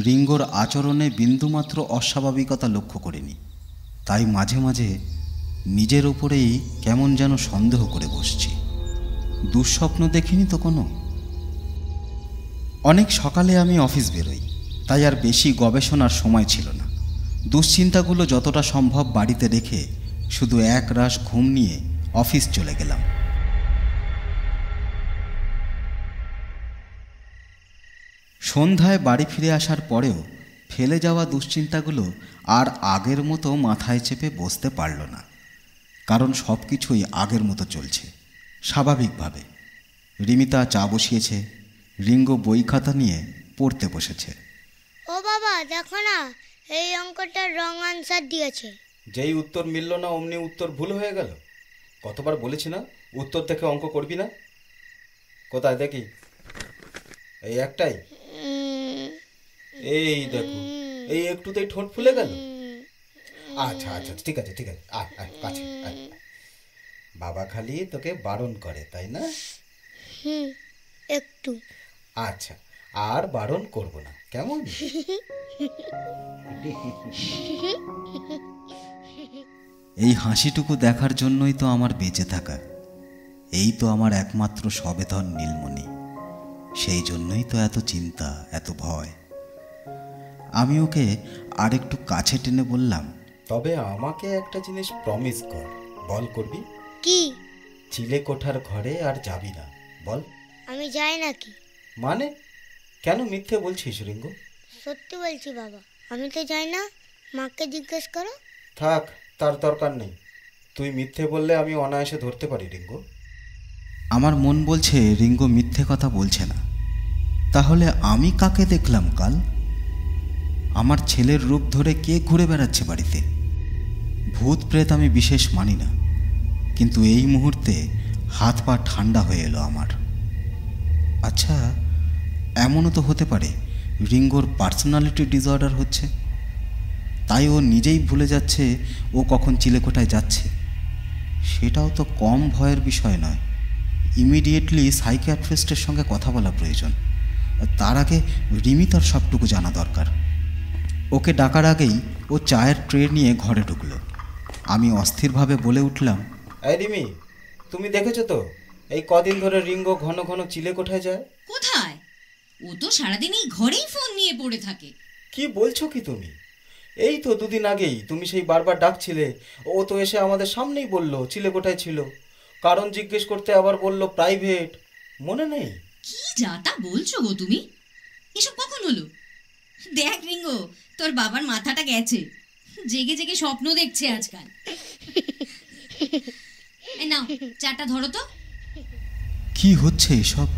Speaker 2: রিঙ্গোর আচরণে বিন্দুমাত্র অস্বাভাবিকতা লক্ষ্য করিনি, তাই মাঝে মাঝে নিজের ওপরেই কেমন যেন সন্দেহ করে বসছি। দুঃস্বপ্ন দেখিনি তো কোনো? অনেক সকালে আমি অফিস বেরোই, তাই আর বেশি গবেষণার সময় ছিল না। দুশ্চিন্তাগুলো যতটা সম্ভব বাড়িতে রেখে শুধু এক রাশ ঘুম নিয়ে অফিস চলে গেলাম। সন্ধ্যায় বাড়ি ফিরে আসার পরেও ফেলে যাওয়া দুশ্চিন্তাগুলো আর আগের মতো মাথায় চেপে বসতে পারল না, কারণ সব কিছুই আগের মতো চলছে স্বাভাবিকভাবে। রিমিতা চা বসিয়েছে, রিঙ্গো বই খাতা নিয়ে পড়তে বসেছে।
Speaker 4: ও বাবা দেখো না, এই অঙ্কটার রং আনসার দিয়েছে।
Speaker 3: যেই উত্তর মিলল না অমনি উত্তর ভুল হয়ে গেল। কতবার বলেছি না উত্তর দেখে অঙ্ক করবি না? কোথায় দেখি? এই একটাই। এই দেখো, এই একটুতেই ঠোঁট ফুলে গেল। আচ্ছা আচ্ছা, ঠিক আছে ঠিক আছে, আয় আয় কাছে আয়। বাবা খালি তোকে বারণ করে, তাই না?
Speaker 4: একটু।
Speaker 3: আচ্ছা, আর বারণ করব না, কেমন?
Speaker 2: এই হাসিটুকু দেখার জন্যই তো আমার বেঁচে থাকা। এই তো আমার একমাত্র সবেধন নীলমণি। সেই জন্যই তো এত চিন্তা, এত ভয়। আমি ওকে আরেকটু কাছে টেনে বললাম,
Speaker 3: তবে আমাকে একটা জিনিস প্রমিস কর। বল, করবি?
Speaker 4: কি?
Speaker 3: চিলে কোঠার ঘরে আর যাবি না, বল।
Speaker 4: আমি যাই নাকি?
Speaker 3: মানে কেন মিথ্যে বলছিস রিঙ্গো?
Speaker 4: সত্যি বলছি বাবা, আমি তো যাই না। মাকে জিজ্ঞেস করো।
Speaker 3: থাক, তার দরকার নেই। তুই মিথ্যে বললে আমি অনায়াসে ধরতে পারি রিঙ্গো।
Speaker 2: আমার মন বলছে রিঙ্গো মিথ্যে কথা বলছে না। তাহলে আমি কাকে দেখলাম কাল? আমার ছেলের রূপ ধরে কে ঘুরে বেড়াচ্ছে বাড়িতে? ভূত প্রেত আমি বিশেষ মানি না, কিন্তু এই মুহূর্তে হাত পা ঠান্ডা হয়ে এলো আমার। আচ্ছা, এমনও তো হতে পারে রিঙ্গোর পার্সোনালিটি ডিসঅর্ডার হচ্ছে, তাই ও নিজেই ভুলে যাচ্ছে ও কখন চিলেকোঠায় যাচ্ছে। সেটাও তো কম ভয়ের বিষয় নয়। ইমিডিয়েটলি সাইকিয়াট্রিস্টের সঙ্গে কথা বলা প্রয়োজন। তার আগে রিমি তার সবটুকু জানা দরকার। ওকে ডাকার আগেই ও চায়ের ট্রে নিয়ে ঘরে ঢুকলো। আমি অস্থিরভাবে বলে উঠলাম,
Speaker 3: এই রিমি, তুমি দেখেছো তো এই কদিন ধরে রিঙ্গো ঘন ঘন চিলে কোঠায় যায়?
Speaker 6: কোথায়? ও তো সারাদিন এই ঘরেই ফোন নিয়ে পড়ে থাকে।
Speaker 3: কি বলছো কি তুমি? এই তো দুদিন আগেই তুমি সেই বারবার ডাকছিলে, ও তো এসে আমাদের সামনেই বলল চিলে কোঠায় ছিল। কারণ জিজ্ঞেস করতে আবার বলল প্রাইভেট। মনে নেই?
Speaker 6: কি যা তা বলছো গো তুমি? এসব কখন হলো? দেখ রিঙ্গো, তোর বাবার মাথাটা গেছে। জেগে জেগে স্বপ্ন দেখছে আজকাল। এই নাও, চাটা ধরো তো।
Speaker 2: কি হচ্ছে এসব?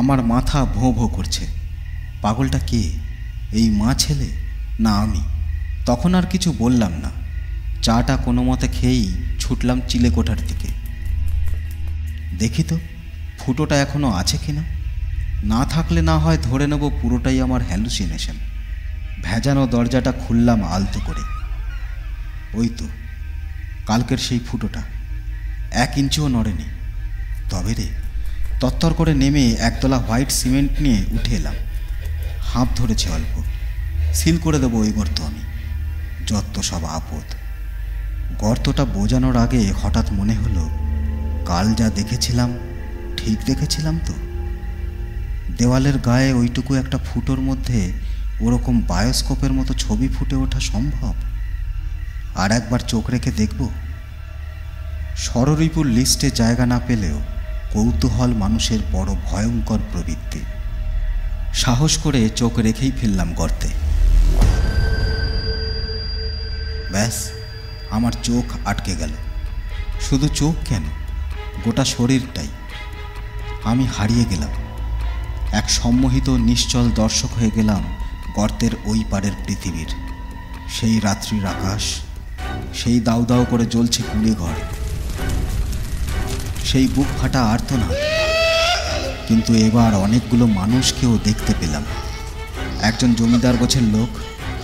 Speaker 2: আমার মাথা ভোঁ ভোঁ করছে। পাগলটা কে? এই মা ছেলে না আমি? তখন আর কিছু বললাম না। চাটা কোনো মতে খেয়েই ছুটলাম চিলেকোঠার দিকে। দেখি তো ফুটোটা এখনো আছে কিনা। না থাকলে না হয় ধরে নেব পুরোটাই আমার হ্যালুসিনেশন। ভেজানো দরজাটা খুললাম আলতো করে। ওই তো কালকের সেই ফুটোটা, 1 ইঞ্চিও নড়েনি। তবে রে, তত্তর করে নেমে একতলা হোয়াইট সিমেন্ট নিয়ে উঠে এলাম। হাঁপ ধরেছে অল্প। সিল করে দেবো ওই গর্ত আমি। যত সব আপদ। গর্তটা বোঝানোর আগে হঠাৎ মনে হলো, কাল যা দেখেছিলাম ঠিক দেখেছিলাম তো? দেওয়ালের গায়ে ওইটুকু একটা ফুটোর মধ্যে ওরকম বায়োস্কোপের মতো ছবি ফুটে ওঠা সম্ভব? আর একবার চোখ রেখে দেখব। ষড়রিপুর লিস্টে জায়গা না পেলেও কৌতূহল মানুষের বড় ভয়ঙ্কর প্রবৃত্তি। সাহস করে চোখ রেখেই ফেললাম গর্তে। ব্যাস, আমার চোখ আটকে গেল। শুধু চোখ কেন, গোটা শরীরটাই। আমি হারিয়ে গেলাম। এক সম্মোহিত নিশ্চল দর্শক হয়ে গেলাম গর্তের ওই পারের পৃথিবীর। সেই রাত্রির আকাশ, সেই দাউ দাউ করে জ্বলছে কুড়ে ঘর, সেই বুক ফাটা আর্তনাদ। কিন্তু এবার অনেকগুলো মানুষকেও দেখতে পেলাম। একজন জমিদার গোছের লোক,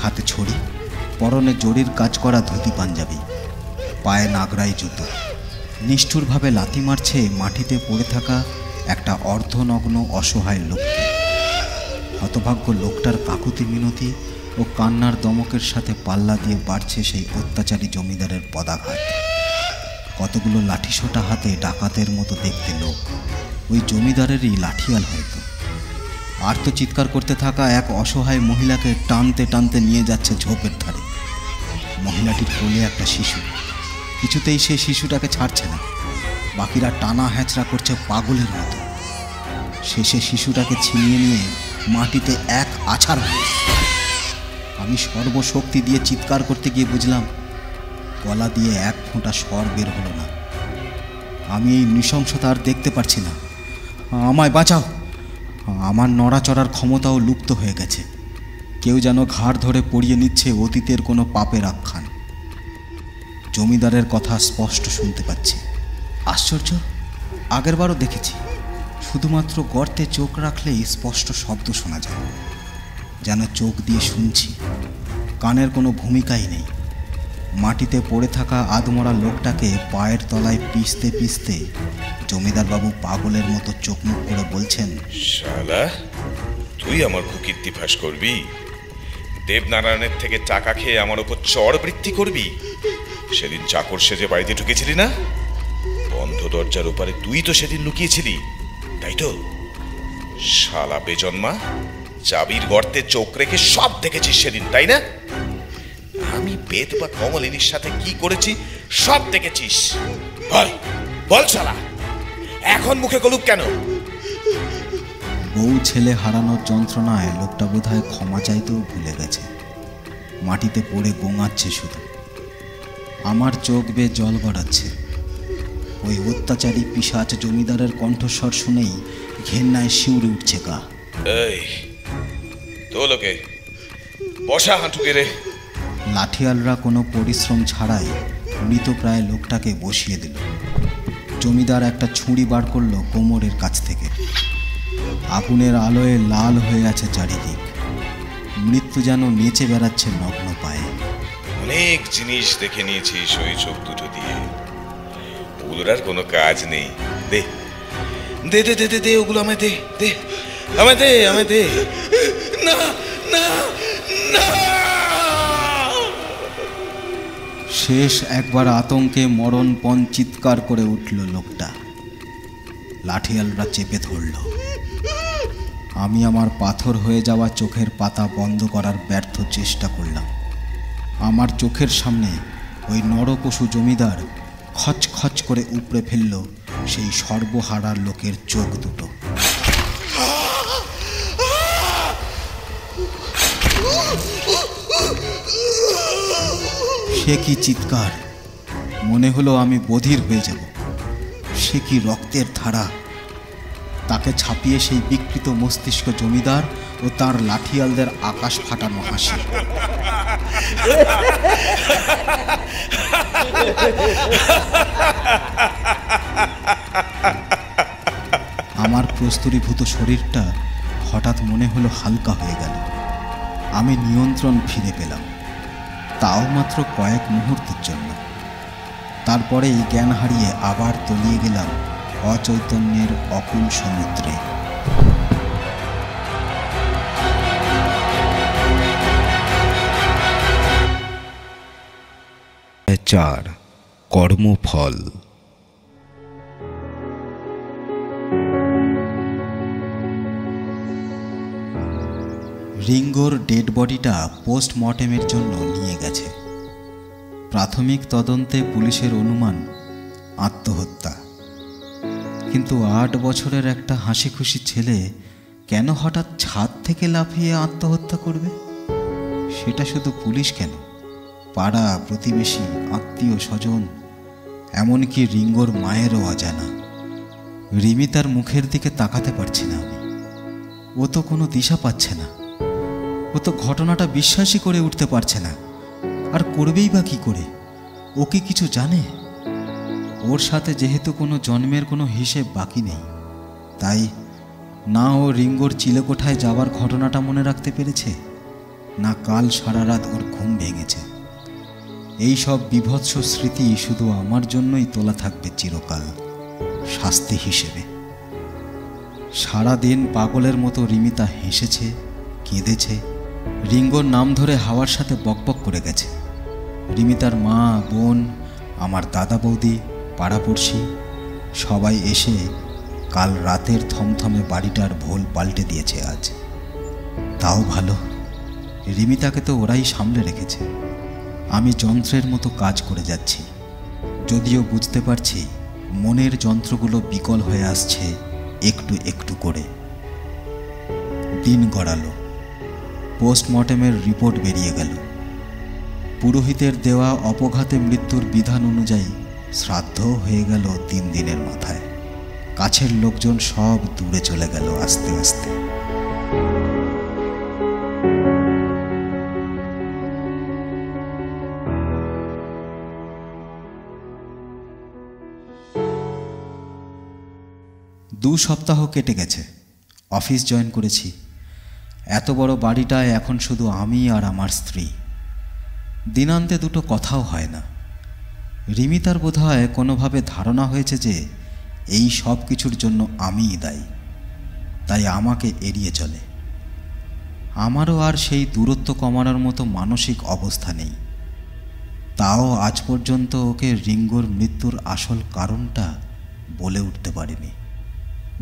Speaker 2: হাতে ছড়ি, পরনে জরির কাজ করা ধুতি পাঞ্জাবি, পায়ে নাগরাই জুতো, নিষ্ঠুরভাবে লাথি মারছে মাটিতে পড়ে থাকা একটা অর্ধনগ্ন অসহায় লোককে। হতভাগ্য লোকটার কাকুতি মিনতি ও কান্নার দমকের সাথে পাল্লা দিয়ে বাড়ছে সেই অত্যাচারী জমিদারের পদাঘাত। কতগুলো লাঠিসোঁটা হাতে ডাকাতের মতো দেখতে লোক, ওই জমিদারেরই লাঠিয়াল হয়তো। আর তো চিৎকার করতে থাকা এক অসহায় মহিলাকে টানতে টানতে নিয়ে যাচ্ছে ঝোপের ধারে। মহিলাটির কোলে একটা শিশু। কিছুতেই সেই শিশুটাকে ছাড়ছে না। বাকিরা টানা হ্যাঁচড়া করছে পাগলের মতো। শেষে শিশুটাকে ছিনিয়ে নিয়ে মাটিতে এক আছাড়। আমি সর্বশক্তি দিয়ে চিৎকার করতে গিয়ে বুঝলাম গলা দিয়ে এক ফোঁটা স্বর বের হলো না। আমি এই নৃশংসতা আর দেখতে পারছি না। আমায় বাঁচাও। আমার নড়াচড়ার ক্ষমতাও লুপ্ত হয়ে গেছে। কেউ যেন ঘাড় ধরে পড়িয়ে নিচ্ছে অতীতের কোনো পাপের আখ্যান। জমিদারের কথা স্পষ্ট শুনতে পাচ্ছি। আশ্চর্য, আগেরবারও দেখেছি। শুধুমাত্র গর্তে চোখ রাখলেই স্পষ্ট শব্দ শোনা যায়, যেন চোখ দিয়ে শুনছি। কানের কোনো ভূমিকাই নেই। মাটিতে পড়ে থাকা আধমরা লোকটাকে পায়ের তলায় পিষতে পিষতে জমিদারবাবু পাগলের মতো চোখ মুখ করে বলছেন,
Speaker 7: শালা, তুই আমার কুকীর্তি ফাঁস করবি? দেবনারায়ণের থেকে টাকা খেয়ে আমার ওপর চড় বৃত্তি করবি? সেদিন চাকর সেজে বাড়িতে ঢুকেছিলি না? বন্ধ দরজার ওপারে তুই তো সেদিন লুকিয়েছিলি, তাই তো? শালা বেজন্মা, চাবির গর্তে চোখ রেখে সব দেখেছিস সেদিন, তাই না? আমি বেদ বা কমলিনীর সাথে কি করেছি সব দেখেছিস। বল বল শালা, এখন মুখে কলুপ কেন?
Speaker 2: বউ ছেলে হারানোর যন্ত্রণায় লোকটা বোধহয় ক্ষমা চাইতেও ভুলে গেছে। মাটিতে পড়ে গোঙাচ্ছে শুধু। আমার চোখ বেয়ে জল গড়াচ্ছে। ওই অত্যাচারী পিশাচ জমিদারের কণ্ঠস্বর শুনেই ঘেন্নায় শিউরে উঠছে গা।
Speaker 7: এই তো লোকে বসা হাঁটু গেড়ে।
Speaker 2: লাঠিয়ালরা কোনো পরিশ্রম ছাড়াই মৃতপ্রায় লোকটাকে বসিয়ে দিল। জমিদার একটা ছুরি বার করলো কোমরের কাছ থেকে। আগুনের আলোয় লাল হয়ে আছে চারিদিক। মৃত্যু যেন নেচে বেড়াচ্ছে নগ্ন পায়ে।
Speaker 7: অনেক জিনিস দেখে নিয়েছিস ওই চোখ দুটো দিয়ে, ওগুলোর আর কোনো কাজ নেই। দে দে দে দে দে ওগুলো আমায় দে, দে আমায় দে, আমায় দে। না না না।
Speaker 2: শেষ একবার আতঙ্কে মরণপণ চিৎকার করে উঠল লোকটা। লাঠিয়ালরা চেপে ধরল। আমি আমার পাথর হয়ে যাওয়া চোখের পাতা বন্ধ করার ব্যর্থ চেষ্টা করলাম। আমার চোখের সামনে ওই নরপশু জমিদার খচখচ করে উপড়ে ফেলল সেই সর্বহারা লোকের চোখ দুটো। সে কি চিৎকার! মনে হলো আমি বধির হয়ে যাব। সে কি রক্তের ধারা! তাকে ছাপিয়ে সেই বিকৃত মস্তিষ্ক জমিদার ও তার লাঠিয়ালদের আকাশ ফাটানো হাসি। আমার প্রস্তুরীভূত শরীরটা হঠাৎ মনে হলো হালকা হয়ে গেল। আমি নিয়ন্ত্রণ ফিরে পেলাম, তাও মাত্র কয়েক মুহূর্তের জন্য। তারপরেই জ্ঞান হারিয়ে আবার তলিয়ে গেলাম অচৈতন্যের অকুল সমুদ্রে। 4 কর্মফল। রিঙ্গোর ডেড বডিটা পোস্টমর্টেমের জন্য নিয়ে গেছে। প্রাথমিক তদন্তে পুলিশের অনুমান আত্মহত্যা। কিন্তু 8 বছরের একটা হাসি খুশি ছেলে কেন হঠাৎ ছাদ থেকে লাফিয়ে আত্মহত্যা করবে? সেটা শুধু পুলিশ কেন, পাড়া প্রতিবেশী, আত্মীয় স্বজন, এমনকি রিঙ্গোর মায়েরও অজানা। রিমি তার মুখের দিকে তাকাতে পারছি না আমি। ও তো কোনো দিশা পাচ্ছে না। ও তো ঘটনাটা বিশ্বাসই করে উঠতে পারছে না। আর করবেই বা কী করে? ও কি কিছু জানে? ওর সাথে যেহেতু কোনো জন্মের কোনো হিসেব বাকি নেই, তাই না ও রিঙ্গোর চিলেকোঠায় যাওয়ার ঘটনাটা মনে রাখতে পেরেছে, না কাল সারা রাত ওর ঘুম ভেঙেছে। এই সব বিভৎস স্মৃতি শুধু আমার জন্যই তোলা থাকবে চিরকাল, শাস্তি হিসেবে। সারাদিন পাগলের মতো রিমিতা হেসেছে, কেঁদেছে, রিঙ্গোর নাম ধরে হাওয়ার সাথে বকবক করে গেছে। রিমিতার মা, বোন, আমার দাদা বৌদি, পাড়াপড়শি সবাই এসে কাল রাতের থমথমে বাড়িটার ভোল পাল্টে দিয়েছে আজ। তাও ভালো, রিমিতাকে তো ওরাই সামলে রেখেছে। আমি যন্ত্রের মতো কাজ করে যাচ্ছি, যদিও বুঝতে পারছি মনের যন্ত্রগুলো বিকল হয়ে আসছে একটু একটু করে। দিন গড়ালো, পোস্টমর্টেমের রিপোর্ট বেরিয়ে গেল। পুরোহিতের দেওয়া অপঘাতে মৃত্যুর বিধান অনুযায়ী শ্রাদ্ধ হয়ে গেল 3 দিনের মাথায়। কাছের লোকজন সব দূরে চলে গেল আস্তে আস্তে। দু সপ্তাহ কেটে গেছে। অফিস জয়েন করেছি। এত বড় বাড়িটায় এখন শুধু আমি আর আমার স্ত্রী। দিনান্তে দুটো কথাও হয় না। রিমি তার বোধহয় কোনোভাবে ধারণা হয়েছে যে এই সব কিছুর জন্য আমিই দায়ী, তাই আমাকে এড়িয়ে চলে। আমারও আর সেই দূরত্ব কমানোর মতো মানসিক অবস্থা নেই। তাও আজ পর্যন্ত ওকে রিঙ্গোর মৃত্যুর আসল কারণটা বলে উঠতে পারিনি।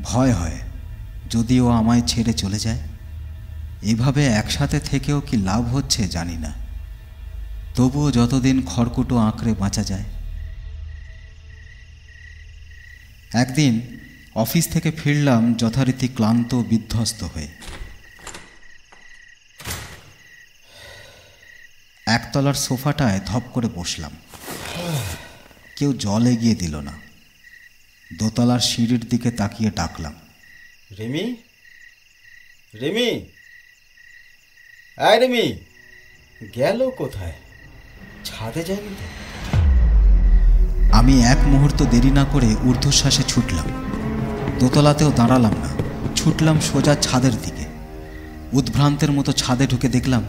Speaker 2: ভয় হয় যদি ও আমায় ছেড়ে চলে যায়। এভাবে একসাথে থেকেও কি লাভ হচ্ছে জানি না, তবুও যতদিন খড়কুটো আঁকড়ে বাঁচা যায়। একদিন অফিস থেকে ফিরলাম যথারীতি ক্লান্ত বিধ্বস্ত হয়ে। একতলার সোফাটায় ধপ করে বসলাম। কেউ জল এগিয়ে দিল না। দোতলার সিঁড়ির দিকে তাকিয়ে ডাকলাম,
Speaker 3: রিমি, রিমি, আয় রিমি, গেল কোথায়? ছাদে যায়নি তো?
Speaker 2: আমি এক মুহূর্ত দেরি না করে ঊর্ধ্বশ্বাসে ছুটলাম। দোতলাতেও দাঁড়ালাম না, ছুটলাম সোজা ছাদের দিকে। উদ্ভ্রান্তের মতো ছাদে ঢুকে দেখলাম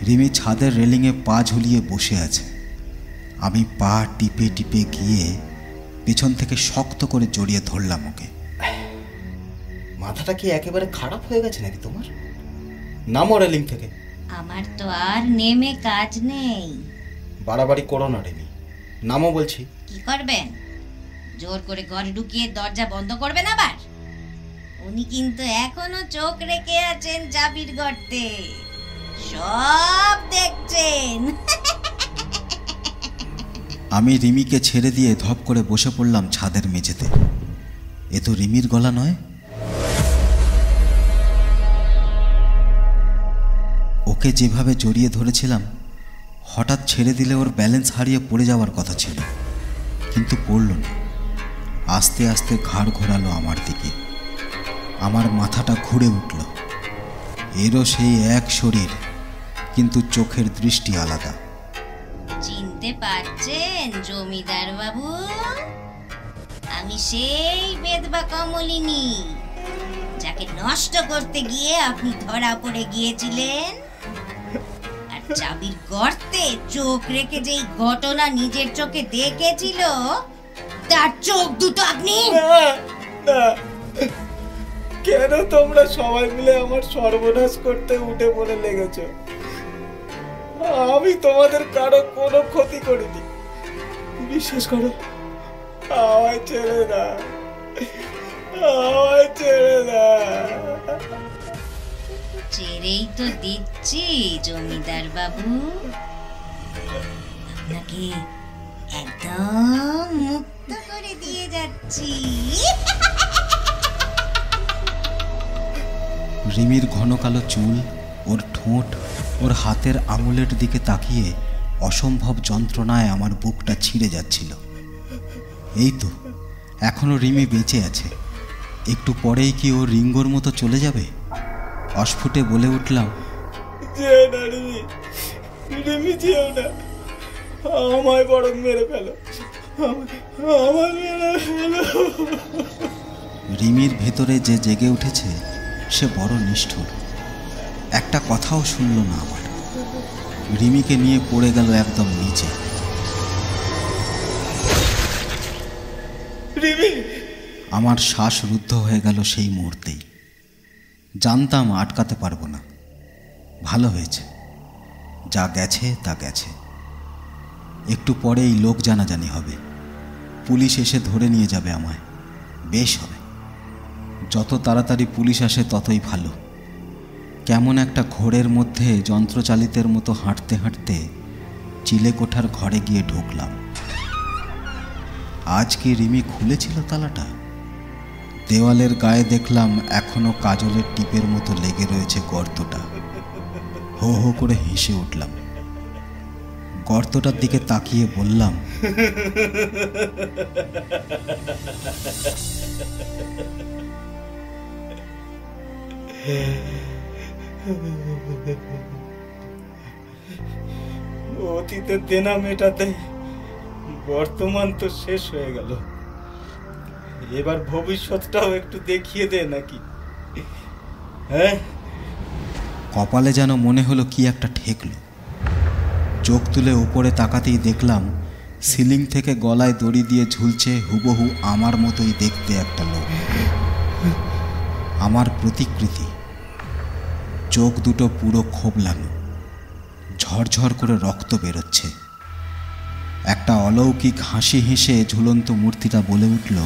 Speaker 2: রিমি ছাদের রেলিংয়ে পা ঝুলিয়ে বসে আছে। আমি পা টিপে টিপে গিয়ে পেছন থেকে শক্ত করে জড়িয়ে ধরলাম ওকে।
Speaker 3: মাথাটা কি একেবারে খারাপ হয়ে গেছে নাকি তোমার? নামো রেলিং থেকে।
Speaker 6: আমার তো আর নেমে কাজ নেই।
Speaker 3: বাড়াবাড়ি করো না রিমি, নামো বলছি।
Speaker 6: কি করবেন? জোর করে ঘরে ঢুকিয়ে দরজা বন্ধ করবেন আবার? উনি কিন্তু এখনো চোখ রেখে আছেন চাবির গর্তে, সব দেখছেন।
Speaker 2: আমি রিমিকে ছেড়ে দিয়ে ধপ করে বসে পড়লাম ছাদের মেঝেতে। এ তো রিমির গলা নয়। ওকে যেভাবে জড়িয়ে ধরেছিলাম, হঠাৎ ছেড়ে দিলে ওর ব্যালেন্স হারিয়ে পড়ে যাওয়ার কথা ছিল, কিন্তু পড়ল না। আস্তে আস্তে ঘাড় ঘোরালো আমার দিকে। আমার মাথাটা ঘুরে উঠল। এরও সেই এক শরীর, কিন্তু চোখের দৃষ্টি আলাদা।
Speaker 6: চিনতে পারছেন জমিদার বাবু? আমি সেই বেদবা কমলিনী, যাকে নষ্ট করতে গিয়ে আপনি ধরা পড়ে গিয়েছিলেন। আর চাবির গর্তে চোখ রেখে যেই ঘটনা নিজের চোখে দেখেছিল, তার চোখ দুটো আপনি।
Speaker 3: কেন তোমরা সবাই মিলে আমার সর্বনাশ করতে উঠে পড়ে লেগেছ? আমি তোমাদের কারো কোনো ক্ষতি করিনি। বিশ্বাস করো, আমায় ছেড়ে দাও, আমায় ছেড়ে দাও।
Speaker 6: ছেড়েই তো দিচ্ছি জমিদার বাবু, আপনাকে একদম মুক্ত করে দিয়ে যাচ্ছি।
Speaker 2: রিমির ঘন কালো চুল, ওর ঠোঁট, ওর হাতের আঙুলের দিকে তাকিয়ে অসম্ভব যন্ত্রণায় আমার বুকটা ছিঁড়ে যাচ্ছিল। এই তো এখনো রিমি বেঁচে আছে। একটু পরেই কি ও রিঙ্গোর মতো চলে যাবে? অস্ফুটে বলে উঠলাম,
Speaker 3: যেও না রিমি, রিমি যেও না, আমায় বরং মেরে ফেলো, আমায় মেরে ফেলো।
Speaker 2: রিমির ভেতরে যে জেগে উঠেছে সে বড় নিষ্ঠুর। একটা কথাও শুনল না আমার। রিমিকে নিয়ে পড়ে গেল একদম নিচে। আমার শ্বাস রুদ্ধ হয়ে গেল সেই মুহূর্তেই। জানতাম আটকাতে পারবো না। ভালো হয়েছে, যা গেছে তা গেছে। একটু পরেই লোক জানাজানি হবে, পুলিশ এসে ধরে নিয়ে যাবে আমায়। বেশ হবে, যত তাড়াতাড়ি পুলিশ আসে ততই ভালো। কেমন একটা ঘোরের মধ্যে যন্ত্রচালিতের মতো হাঁটতে হাঁটতে চিলেকোঠার ঘরে গিয়ে ঢুকলাম। আজ কি রিমি খুলেছিল তালাটা? দেওয়ালের গায়ে দেখলাম এখনো কাজলের টিপের মতো লেগে রয়েছে গর্তটা। হো হো করে হেসে উঠলাম। গর্তটার দিকে তাকিয়ে বললাম,
Speaker 3: অতীতের দেনা মেটাতে বর্তমান তো শেষ হয়ে গেল, এবার ভবিষ্যৎটাও একটু দেখিয়ে দে নাকি? হ্যাঁ,
Speaker 2: কপালে যেন মনে হলো কি একটা ঠেকল। চোখ তুলে উপরে তাকাতেই দেখলাম সিলিং থেকে গলায় দড়ি দিয়ে ঝুলছে হুবহু আমার মতোই দেখতে একটা লোক। আমার প্রতিকৃতি, চোখ দুটো পুরো খোবলানো, ঝরঝর করে রক্ত বেরোচ্ছে। একটা অলৌকিক হাসি হেসে ঝুলন্ত মূর্তিটা বলে উঠল,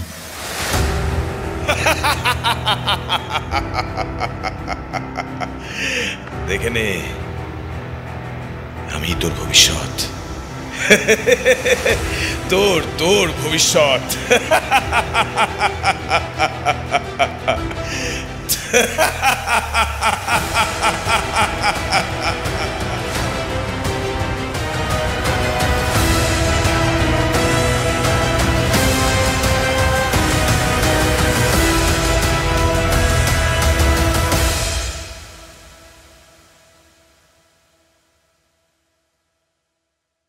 Speaker 7: দেখে নে, আমি তোর ভবিষ্যৎ। তোর ভবিষ্যৎ।